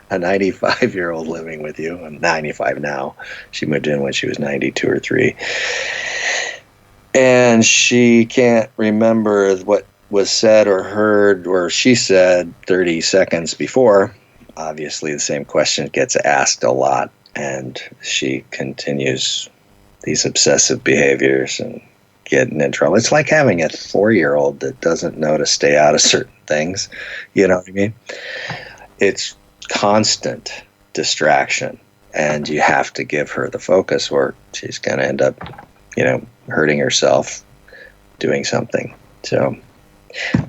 a 95-year-old living with you, I'm 95 now. She moved in when she was 92 or 3. And she can't remember what was said or heard or she said 30 seconds before. Obviously, the same question gets asked a lot. And she continues these obsessive behaviors and getting in trouble. It's like having a 4-year-old that doesn't know to stay out of certain things. You know what I mean? It's constant distraction, and you have to give her the focus or she's going to end up, hurting herself doing something. So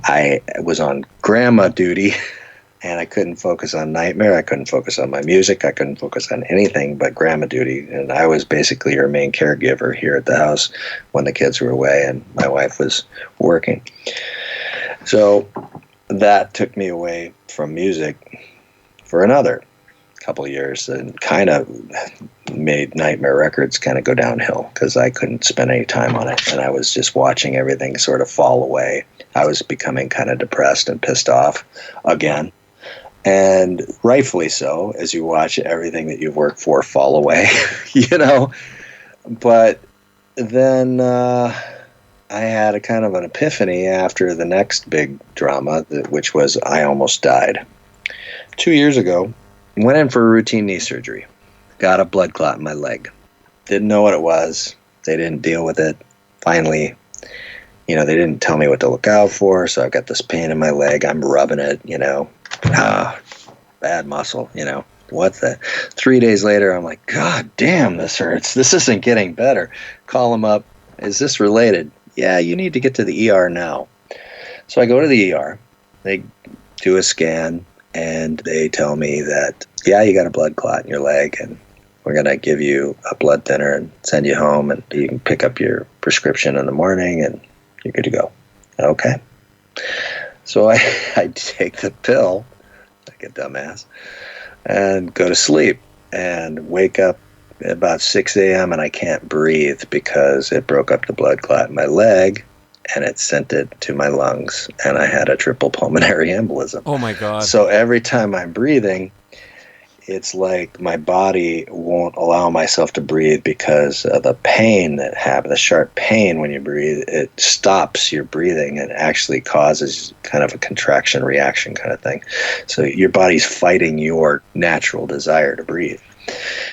I was on grandma duty, and I couldn't focus on Nightmare. I couldn't focus on my music. I couldn't focus on anything but grandma duty. And I was basically her main caregiver here at the house when the kids were away and my wife was working. So that took me away from music for another couple of years and kind of made Nightmare Records kind of go downhill because I couldn't spend any time on it. And I was just watching everything sort of fall away. I was becoming kind of depressed and pissed off again. And rightfully so, as you watch everything that you've worked for fall away, But then I had a kind of an epiphany after the next big drama, which was I almost died. 2 years ago, went in for a routine knee surgery. Got a blood clot in my leg. Didn't know what it was. They didn't deal with it. Finally, they didn't tell me what to look out for, so I've got this pain in my leg. I'm rubbing it, bad muscle, What the? 3 days later, I'm like, God damn, this hurts. This isn't getting better. Call them up. Is this related? Yeah, you need to get to the ER now. So I go to the ER. They do a scan, and they tell me that, yeah, you got a blood clot in your leg, and we're going to give you a blood thinner and send you home, and you can pick up your prescription in the morning, and you're good to go. Okay. So I take the pill, like a dumbass, and go to sleep and wake up at about 6 a.m. and I can't breathe because it broke up the blood clot in my leg and it sent it to my lungs, and I had a triple pulmonary embolism. Oh my God. So every time I'm breathing, it's like my body won't allow myself to breathe because of the pain that happens, the sharp pain when you breathe. It stops your breathing and actually causes kind of a contraction reaction kind of thing. So your body's fighting your natural desire to breathe.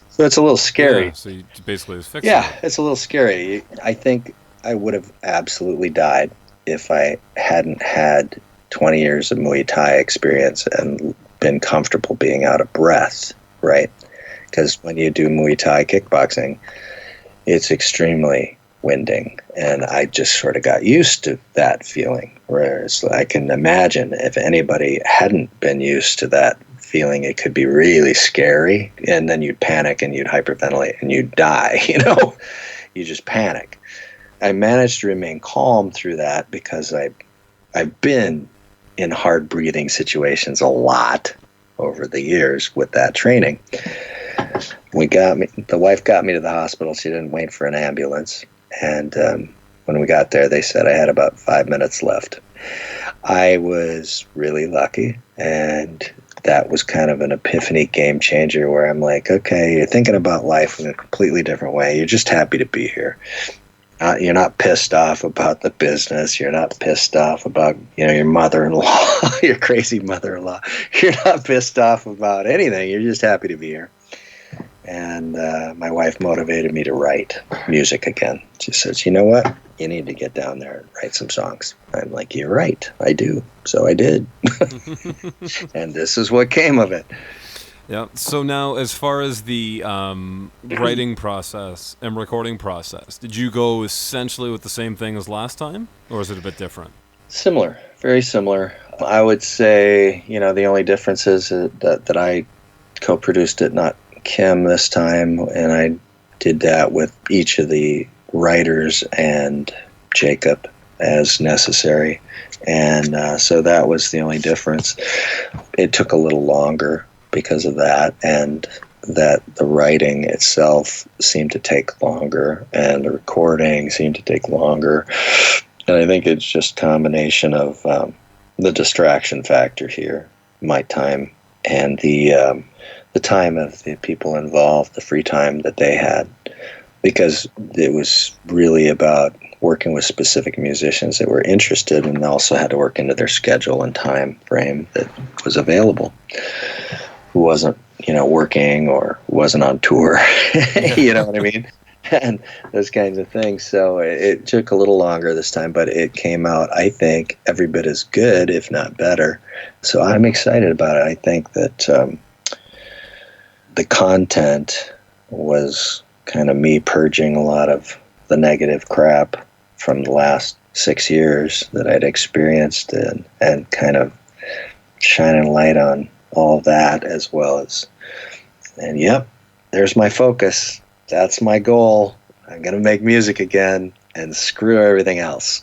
So it's a little scary. Yeah, so you basically was fixing Yeah, it. it's a little scary. I think I would have absolutely died if I hadn't had 20 years of Muay Thai experience and been comfortable being out of breath, right? Because when you do Muay Thai kickboxing, it's extremely winding, and I just sort of got used to that feeling. Whereas I can imagine if anybody hadn't been used to that feeling, it could be really scary, and then you'd panic and you'd hyperventilate and you'd die, You just panic. I managed to remain calm through that because I've been in hard breathing situations a lot over the years with that training. The wife got me to the hospital. She didn't wait for an ambulance. And when we got there, they said I had about 5 minutes left. I was really lucky, and that was kind of an epiphany game changer where I'm like, okay, you're thinking about life in a completely different way. You're just happy to be here. You're not pissed off about the business. You're not pissed off about, your mother-in-law, your crazy mother-in-law. You're not pissed off about anything. You're just happy to be here. And my wife motivated me to write music again. She says, you know what? You need to get down there and write some songs. I'm like, you're right. I do. So I did. And this is what came of it. Yeah. So now, as far as the writing process and recording process, did you go essentially with the same thing as last time, or is it a bit different? Similar, very similar. I would say, the only difference is that I co-produced it, not Kim this time, and I did that with each of the writers and Jacob as necessary. And so that was the only difference. It took a little longer because of that, and that the writing itself seemed to take longer, and the recording seemed to take longer. And I think it's just a combination of the distraction factor here, my time, and the time of the people involved, the free time that they had, because it was really about working with specific musicians that were interested and also had to work into their schedule and time frame that was available, who wasn't, working or wasn't on tour, you know what I mean? And those kinds of things. So it took a little longer this time, but it came out, I think, every bit as good, if not better. So I'm excited about it. I think that the content was kind of me purging a lot of the negative crap from the last 6 years that I'd experienced, and kind of shining light on all of that as well as, and yep, there's my focus. That's my goal. I'm going to make music again and screw everything else.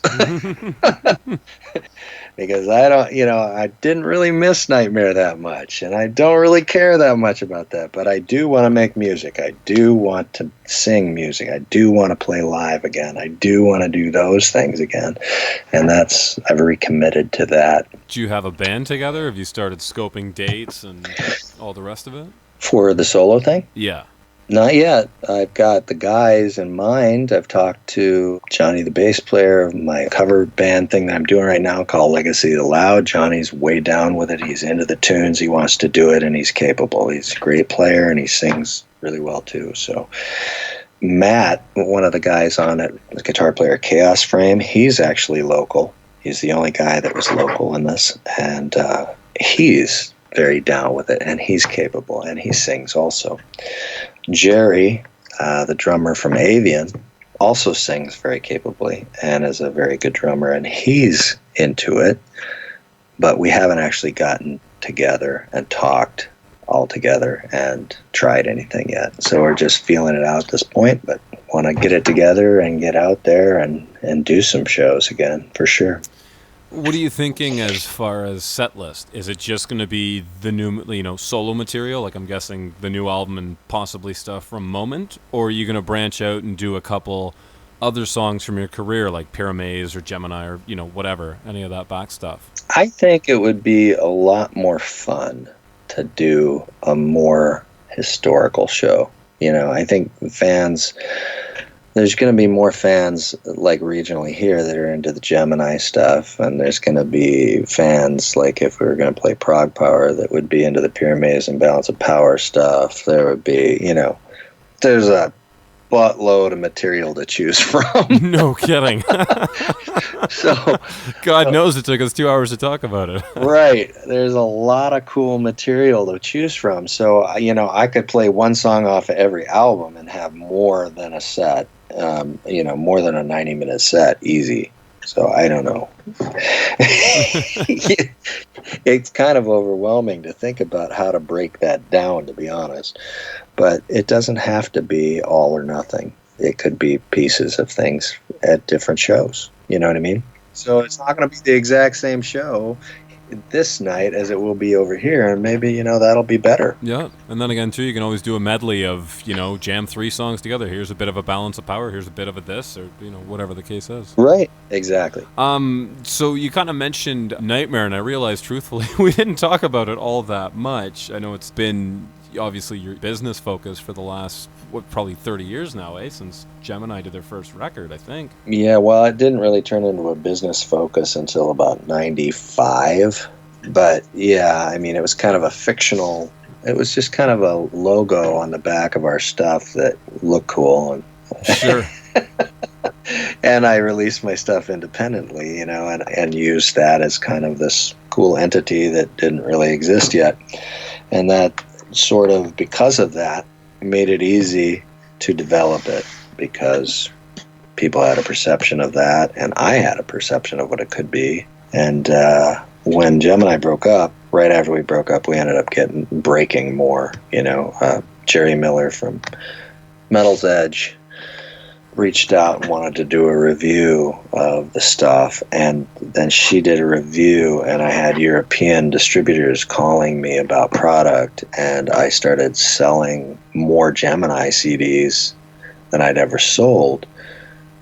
Because I didn't really miss Nightmare that much, and I don't really care that much about that, but I do want to make music. I do want to sing music. I do want to play live again. I do want to do those things again, and I'm very committed to that. Do you have a band together? Have you started scoping dates and all the rest of it? For the solo thing? Yeah. Not yet. I've got the guys in mind. I've talked to Johnny, the bass player, of my cover band thing that I'm doing right now called Legacy of the Loud. Johnny's way down with it. He's into the tunes. He wants to do it, and he's capable. He's a great player, and he sings really well, too. So Matt, one of the guys on it, the guitar player at Chaos Frame, he's actually local. He's the only guy that was local in this, and he's very down with it, and he's capable, and he sings also. Jerry, the drummer from Avian, also sings very capably and is a very good drummer, and he's into it, but we haven't actually gotten together and talked all together and tried anything yet. So we're just feeling it out at this point, but want to get it together and get out there and do some shows again, for sure. What are you thinking as far as set list? Is it just going to be the new, solo material, like I'm guessing the new album and possibly stuff from Moment? Or are you going to branch out and do a couple other songs from your career, like Pyramaze or Gemini or, whatever, any of that back stuff? I think it would be a lot more fun to do a more historical show. I think there's going to be more fans, like regionally here, that are into the Gemini stuff, and there's going to be fans, like if we were going to play Prog Power, that would be into the Pyramaze and Balance of Power stuff. There would be, there's a buttload of material to choose from. No kidding. So God knows it took us 2 hours to talk about it. Right. There's a lot of cool material to choose from. So, I could play one song off of every album and have more than a set. More than a 90-minute set, easy. So I don't know. It's kind of overwhelming to think about how to break that down, to be honest. But it doesn't have to be all or nothing. It could be pieces of things at different shows. You know what I mean? So it's not going to be the exact same show. this night as it will be over here, and maybe, that'll be better. Yeah, and then again, too, you can always do a medley of, jam 3 songs together. Here's a bit of a balance of power, here's a bit of a this, or, whatever the case is. Right, exactly. So you kind of mentioned Nightmare, and I realized, truthfully, we didn't talk about it all that much. I know it's been, obviously, your business focus for the last, probably 30 years now, since Gemini did their first record, I think. Yeah, well, it didn't really turn into a business focus until about 95. But yeah, I mean, it was kind of a fictional, it was just kind of a logo on the back of our stuff that looked cool. And sure. And I released my stuff independently, and used that as kind of this cool entity that didn't really exist yet. And that sort of, because of that, made it easy to develop it, because people had a perception of that, and I had a perception of what it could be. And when Gemini broke up, right after we broke up, we ended up breaking more. Jerry Miller from Metal's Edge reached out and wanted to do a review of the stuff, and then she did a review, and I had European distributors calling me about product, and I started selling more Gemini CDs than I'd ever sold,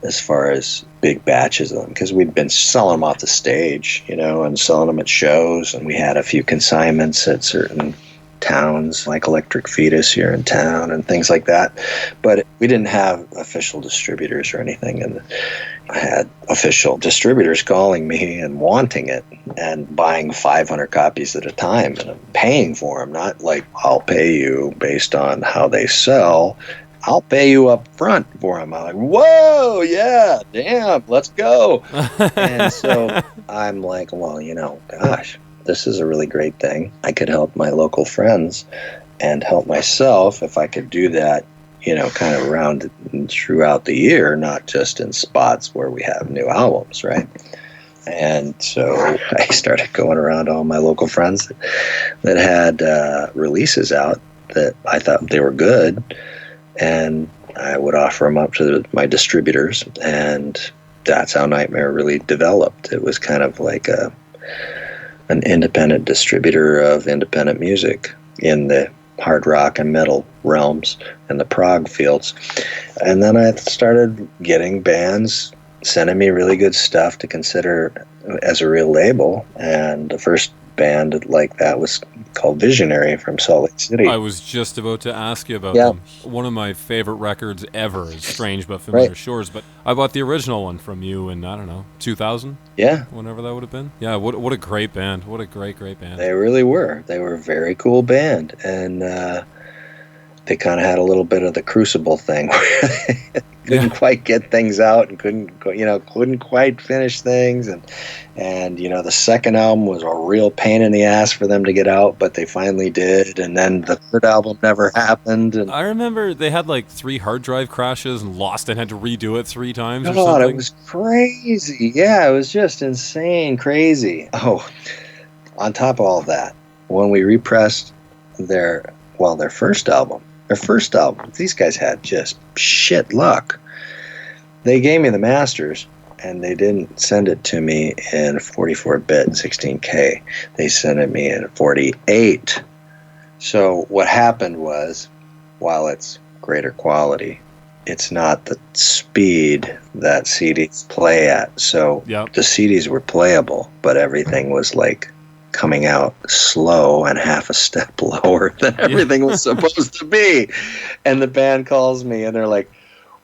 as far as big batches of them, because we'd been selling them off the stage, and selling them at shows, and we had a few consignments at certain towns like Electric Fetus here in town and things like that. But we didn't have official distributors or anything, and I had official distributors calling me and wanting it and buying 500 copies at a time, and I'm paying for them, not like I'll pay you based on how they sell. I'll pay you up front for them. I'm like, whoa, yeah, damn, let's go. And so I'm like, well, gosh, this is a really great thing. I could help my local friends and help myself if I could do that, kind of around throughout the year, not just in spots where we have new albums, right? And so I started going around to all my local friends that had releases out that I thought they were good, and I would offer them up to my distributors, and that's how Nightmare really developed. It was kind of like an independent distributor of independent music in the hard rock and metal realms and the prog fields. And then I started getting bands sending me really good stuff to consider as a real label. And the first band like that was called Visionary from Salt Lake City. I was just about to ask you about them. One of my favorite records ever is Strange But Familiar Shores, but I bought the original one from you in, 2000? Yeah. Whenever that would have been. Yeah, what a great band. What a great band. They really were. They were a very cool band, and they kind of had a little bit of the Crucible thing where they couldn't quite get things out and couldn't quite finish things, and the second album was a real pain in the ass for them to get out, but they finally did, and then the third album never happened. And I remember they had like 3 hard drive crashes and lost and had to redo it 3 times. God, or something. It was crazy. Yeah, it was just insane, crazy. Oh, on top of all that, when we repressed their first album, these guys had just shit luck. They gave me the masters, and they didn't send it to me in 44-bit 16K. They sent it me in 48. So what happened was, while it's greater quality, it's not the speed that CDs play at. So the CDs were playable, but everything was like coming out slow and half a step lower than everything was supposed to be. And the band calls me and they're like,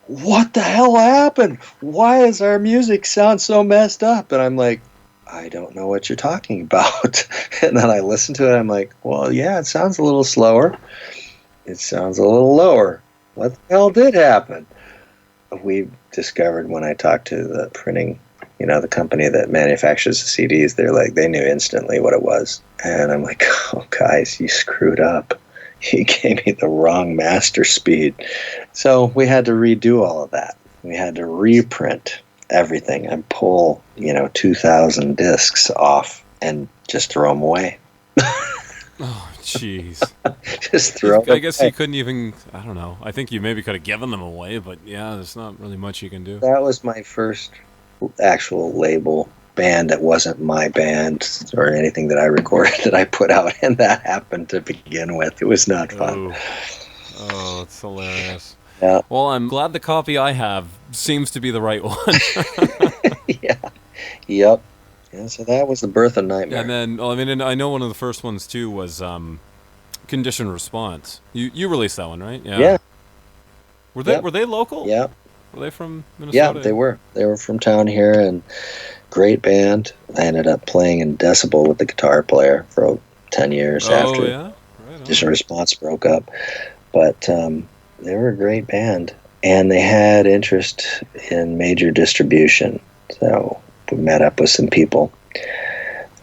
what the hell happened? Why does our music sound so messed up? And I'm like, I don't know what you're talking about. And then I listen to it, I'm like, well, yeah, it sounds a little slower. It sounds a little lower. What the hell did happen? We discovered when I talked to the printing, the company that manufactures the CDs, they knew instantly what it was. And I'm like, oh, guys, you screwed up. He gave me the wrong master speed. So we had to redo all of that. We had to reprint everything and pull, 2,000 discs off and just throw them away. Oh, jeez. Just throw them away. I guess you couldn't even, I don't know. I think you maybe could have given them away, but yeah, there's not really much you can do. That was my first actual label band that wasn't my band or anything that I recorded that I put out, and that happened to begin with. It was not fun. Oh, it's hilarious. Yeah. Well, I'm glad the copy I have seems to be the right one. Yeah. Yep. Yeah, so that was the birth of Nightmare. And then, well, I mean, and I know one of the first ones too was Conditioned Response. You released that one, right? Yeah. Were they local? Yeah. Were they from Minnesota? Yeah, they were. They were from town here, and great band. I ended up playing in Decibel with the guitar player for 10 years after Conditioned Response broke up. But they were a great band, and they had interest in major distribution. So we met up with some people.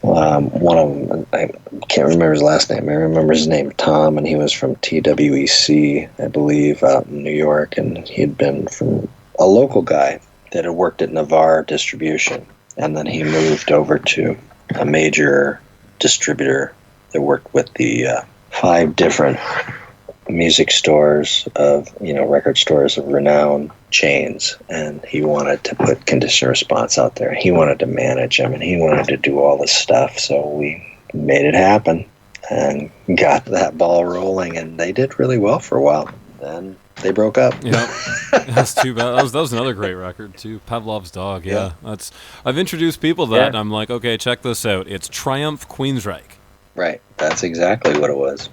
One of them, I can't remember his last name. I remember his name, Tom, and he was from TWEC, I believe, out in New York, and he'd been from a local guy that had worked at Navarre Distribution, and then he moved over to a major distributor that worked with the 5 different music stores of, record stores of renowned chains, and he wanted to put Conditioned Response out there. He wanted to manage them, and he wanted to do all this stuff, so we made it happen and got that ball rolling, and they did really well for a while. Then they broke up. Yeah, that's too bad. That was another great record too. Pavlov's Dog. Yeah, I've introduced people to that, and I'm like, okay, check this out. It's Triumph Queensryche. Right, that's exactly what it was.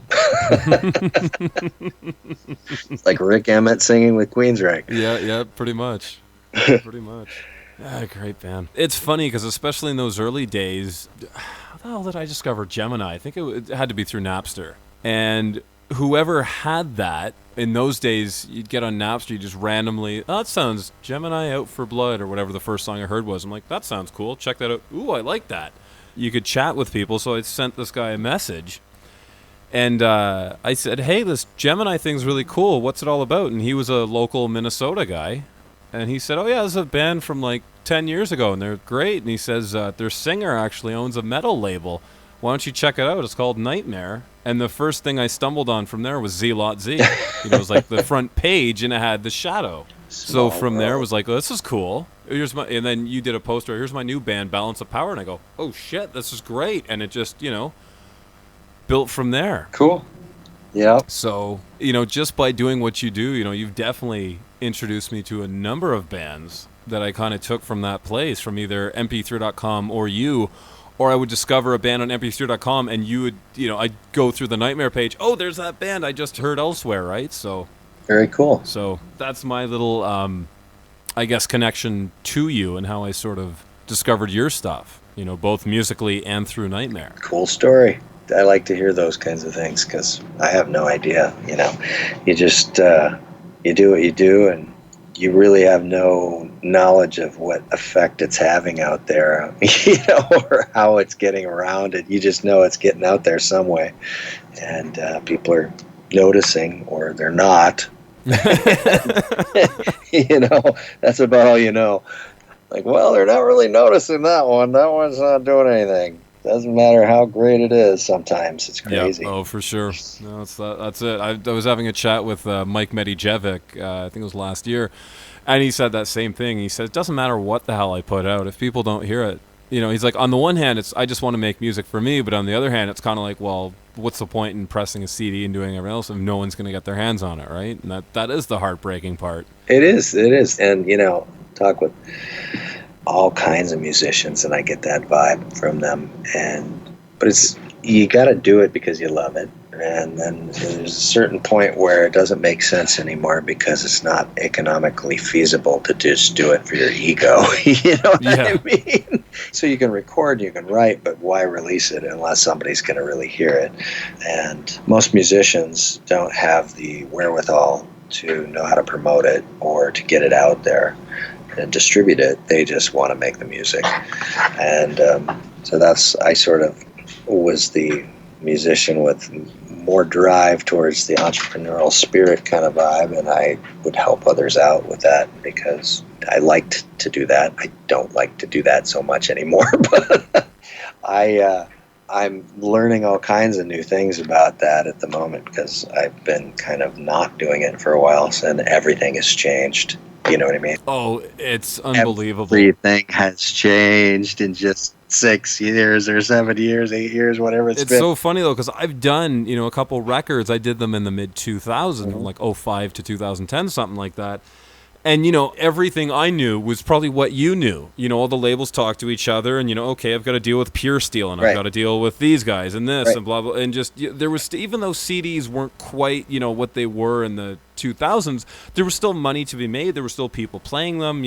It's like Rick Emmett singing with Queensryche. Yeah, pretty much. Pretty much. Yeah, great band. It's funny because especially in those early days, how the hell did I discover Gemini? I think it had to be through Napster. And whoever had that, in those days, you'd get on Napster, you just randomly, that sounds Gemini Out for Blood, or whatever the first song I heard was. I'm like, that sounds cool. Check that out. Ooh, I like that. You could chat with people, so I sent this guy a message. And I said, hey, this Gemini thing's really cool. What's it all about? And he was a local Minnesota guy. And he said, oh, yeah, this is a band from like 10 years ago, and they're great. And he says, their singer actually owns a metal label. Why don't you check it out? It's called Nightmare. And the first thing I stumbled on from there was Z-Lot Z. It was like the front page, and it had the shadow. So from there, it was like, oh, this is cool. And then you did a poster, here's my new band, Balance of Power. And I go, oh, shit, this is great. And it just, built from there. Cool. Yeah. So, just by doing what you do, you've definitely introduced me to a number of bands that I kind of took from that place, from either mp3.com or I would discover a band on mp3.com, and you would, I'd go through the Nightmare page. Oh, there's that band I just heard elsewhere, right? So very cool. So that's my little, I guess, connection to you and how I sort of discovered your stuff, both musically and through Nightmare. Cool story. I like to hear those kinds of things because I have no idea. You just you do what you do, and you really have no knowledge of what effect it's having out there, or how it's getting around it. You just know it's getting out there some way, and people are noticing, or they're not. That's about all you know. Like, well, they're not really noticing that one. That one's not doing anything. Doesn't matter how great it is. Sometimes it's crazy. Yeah. Oh, for sure. No, that's it. I was having a chat with Mike Medijevic, I think it was last year, and he said that same thing. He said, it doesn't matter what the hell I put out. If people don't hear it, he's like, on the one hand, I just want to make music for me, but on the other hand, it's kind of like, well, what's the point in pressing a CD and doing everything else if no one's going to get their hands on it, right? And that is the heartbreaking part. It is. And, talk with all kinds of musicians, and I get that vibe from them. But you got to do it because you love it. And then there's a certain point where it doesn't make sense anymore because it's not economically feasible to just do it for your ego. You know what I mean? So you can record, you can write, but why release it unless somebody's going to really hear it? And most musicians don't have the wherewithal to know how to promote it or to get it out there and distribute it. They just want to make the music. And so I sort of was the musician with more drive towards the entrepreneurial spirit kind of vibe, and I would help others out with that because I liked to do that. I don't like to do that so much anymore, but I'm learning all kinds of new things about that at the moment because I've been kind of not doing it for a while, and everything has changed. You know what I mean? Oh, it's unbelievable. Everything has changed in just 6 years or 7 years, 8 years, whatever it's been. So funny though, because I've done, a couple records. I did them in the mid 2000s, from like '05 to 2010, something like that. And, everything I knew was probably what you knew. All the labels talk to each other and, okay, I've got to deal with Pure Steel and I've got to deal with these guys and this and blah, blah. And just, there was, even though CDs weren't quite, what they were in the 2000s, there was still money to be made. There were still people playing them,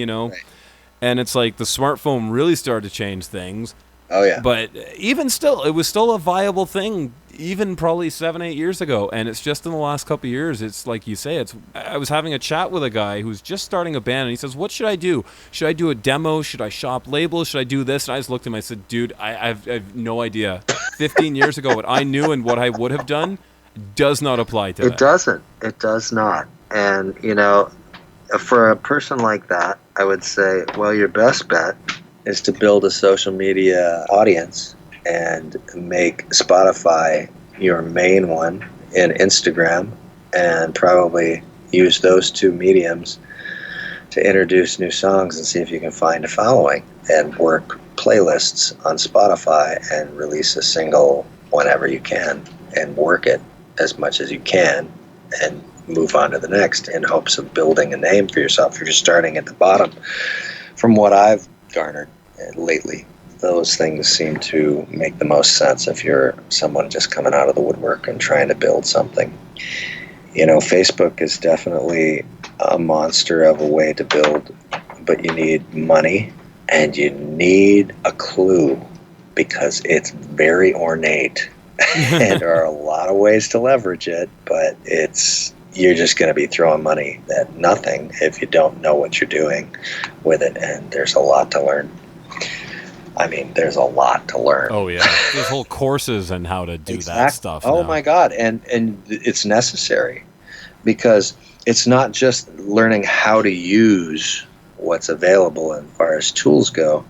And it's like the smartphone really started to change things. Oh, yeah. But even still, it was still a viable thing, even probably 7, 8 years ago. And it's just in the last couple of years, it's like you say, I was having a chat with a guy who's just starting a band, and he says, what should I do? Should I do a demo? Should I shop labels? Should I do this? And I just looked at him, I said, dude, I've no idea. 15 years ago, what I knew and what I would have done does not apply to that. It doesn't. It does not. And, for a person like that, I would say, well, your best bet is to build a social media audience and make Spotify your main one, and Instagram, and probably use those two mediums to introduce new songs and see if you can find a following, and work playlists on Spotify and release a single whenever you can and work it as much as you can and move on to the next in hopes of building a name for yourself. You're just starting at the bottom. From what I've garnered lately, those things seem to make the most sense if you're someone just coming out of the woodwork and trying to build something. Facebook is definitely a monster of a way to build, but you need money and you need a clue, because it's very ornate and there are a lot of ways to leverage it, but you're just going to be throwing money at nothing if you don't know what you're doing with it, and there's a lot to learn. I mean, there's a lot to learn. Oh, yeah. There's whole courses on how to do that stuff Oh, now. my God. And it's necessary, because it's not just learning how to use what's available as far as tools go.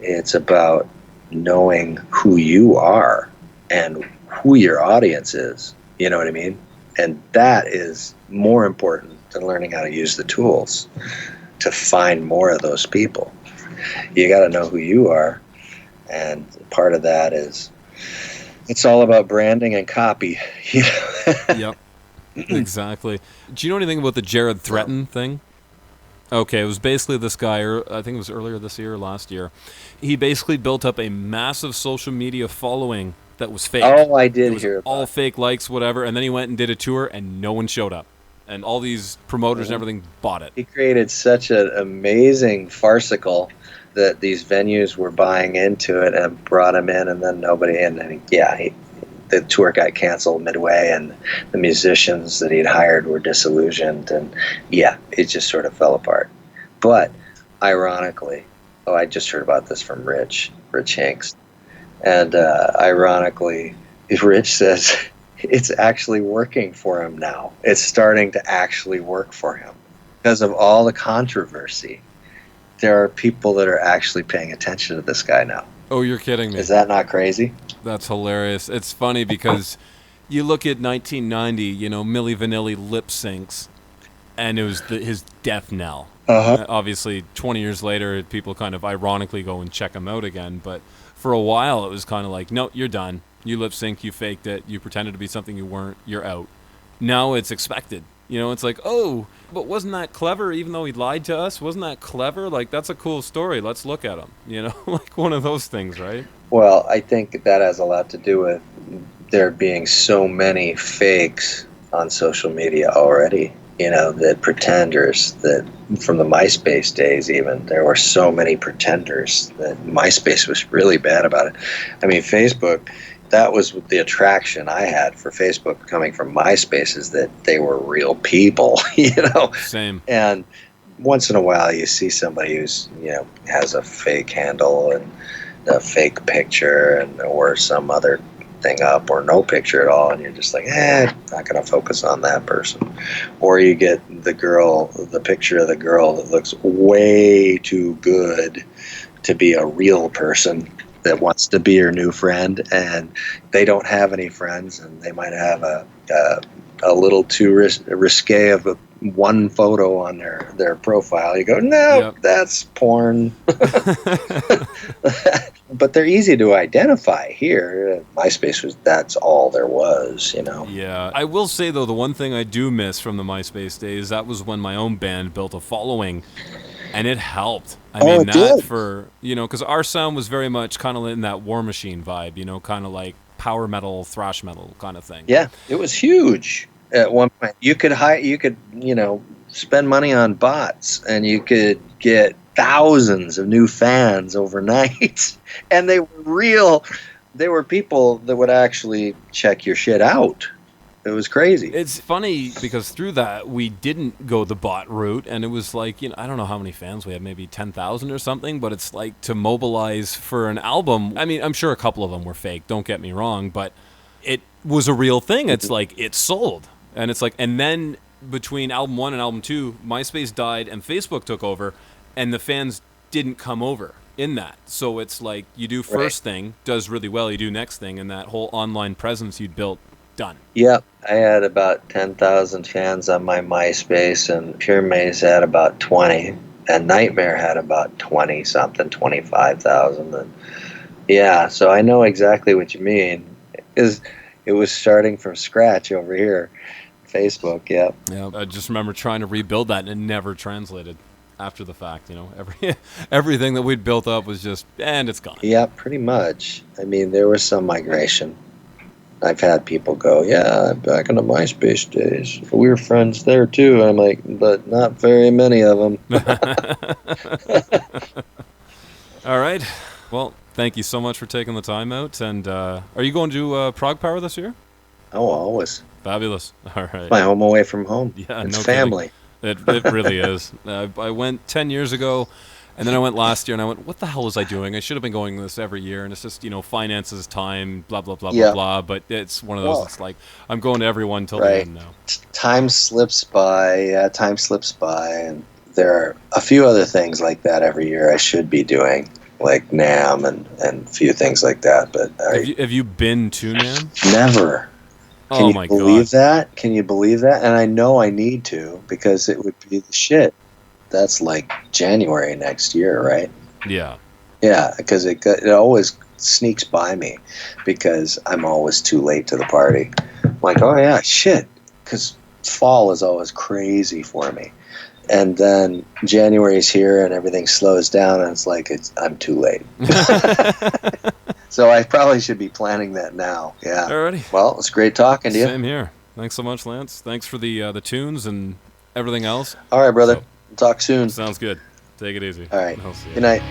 It's about knowing who you are and who your audience is. You know what I mean? And that is more important than learning how to use the tools to find more of those people. You got to know who you are, and part of that is it's all about branding and copy. Yep, exactly. Do you know anything about the Jared Threaten thing? Okay, it was basically this guy, I think it was earlier this year or last year. He basically built up a massive social media following that was fake. Oh, I did hear about all fake likes, whatever, and then he went and did a tour, and no one showed up. And all these promoters and everything bought it. He created such an amazing farcical that these venues were buying into it and brought him in, and then nobody in. And the tour got canceled midway, and the musicians that he'd hired were disillusioned, and it just sort of fell apart. But ironically, I just heard about this from Rich Hanks, and ironically, Rich says it's actually working for him now. It's starting to actually work for him because of all the controversy. There are people that are actually paying attention to this guy now. Oh, you're kidding me. Is that not crazy? That's hilarious. It's funny because you look at 1990, Milli Vanilli lip syncs, and it was his death knell. Obviously, 20 years later, people kind of ironically go and check him out again. But for a while, it was kind of like, no, you're done. You lip sync, you faked it, you pretended to be something you weren't, you're out. Now it's expected. It's like, oh, but wasn't that clever, even though he lied to us? Wasn't that clever? Like, that's a cool story. Let's look at him. Like one of those things, right? Well, I think that has a lot to do with there being so many fakes on social media already. That pretenders, that from the MySpace days even, there were so many pretenders that MySpace was really bad about it. I mean, Facebook, that was the attraction I had for Facebook coming from MySpace, is that they were real people, Same. And once in a while you see somebody who's, has a fake handle and a fake picture or some other thing up, or no picture at all, and you're just like, not going to focus on that person. Or you get the picture of the girl that looks way too good to be a real person that wants to be your new friend, and they don't have any friends, and they might have a little too risque of a one photo on their profile. You go, no, Yep. that's porn. But they're easy to identify here. MySpace that's all there was, you know. Yeah. I will say, though, the one thing I do miss from the MySpace days, that was when my own band built a following, and it helped. I mean, it did. for, because our sound was very much kind of in that War Machine vibe, kind of like power metal, thrash metal kind of thing. Yeah, it was huge at one point. You could spend money on bots, and you could get thousands of new fans overnight. And they were real. They were people that would actually check your shit out. It was crazy. It's funny because through that we didn't go the bot route, and it was like, I don't know how many fans we had, maybe 10,000 or something, but it's like to mobilize for an album. I mean, I'm sure a couple of them were fake, don't get me wrong, but it was a real thing. It's like it sold. And it's like, and then between album 1 and album 2, MySpace died and Facebook took over, and the fans didn't come over in that. So it's like you do first thing, does really well, you do next thing, and that whole online presence you'd built, done. Yep. I had about 10,000 fans on my MySpace, and Pure Maze had about 20, and Nightmare had about 20-something, 25,000. And yeah, so I know exactly what you mean. It was starting from scratch over here. Facebook, yeah. Yeah, I just remember trying to rebuild that, and it never translated after the fact. Everything that we'd built up was just, and it's gone. Yeah, pretty much. I mean, there was some migration. I've had people go, yeah, back in the MySpace days. We were friends there too. I'm like, but not very many of them. All right. Well, thank you so much for taking the time out. And are you going to Prague Power this year? Oh, always. Fabulous. All right. It's my home away from home. Yeah, it's no family. It really is. I went 10 years ago, and then I went last year, and I went, what the hell was I doing? I should have been going this every year, and it's just, finances, time, blah, blah, blah, blah, blah. But it's one of those, it's like, I'm going to everyone till the end now. Time slips by. Yeah, time slips by. And there are a few other things like that every year I should be doing, like NAMM and a few things like that. But have you been to NAMM? Never. Can you believe that? Can you believe that? And I know I need to, because it would be the shit. That's like January next year, right? Yeah. Yeah, because it always sneaks by me, because I'm always too late to the party. I'm like, oh yeah, shit, because fall is always crazy for me. And then January's here and everything slows down, and it's like I'm too late. So I probably should be planning that now. Yeah. Alrighty. Well, it's great talking to you. Same here. Thanks so much, Lance. Thanks for the tunes and everything else. All right, brother. We'll talk soon. Sounds good. Take it easy. All right. Good night.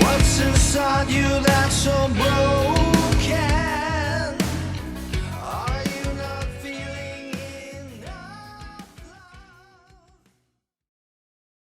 What's inside you that's so broken?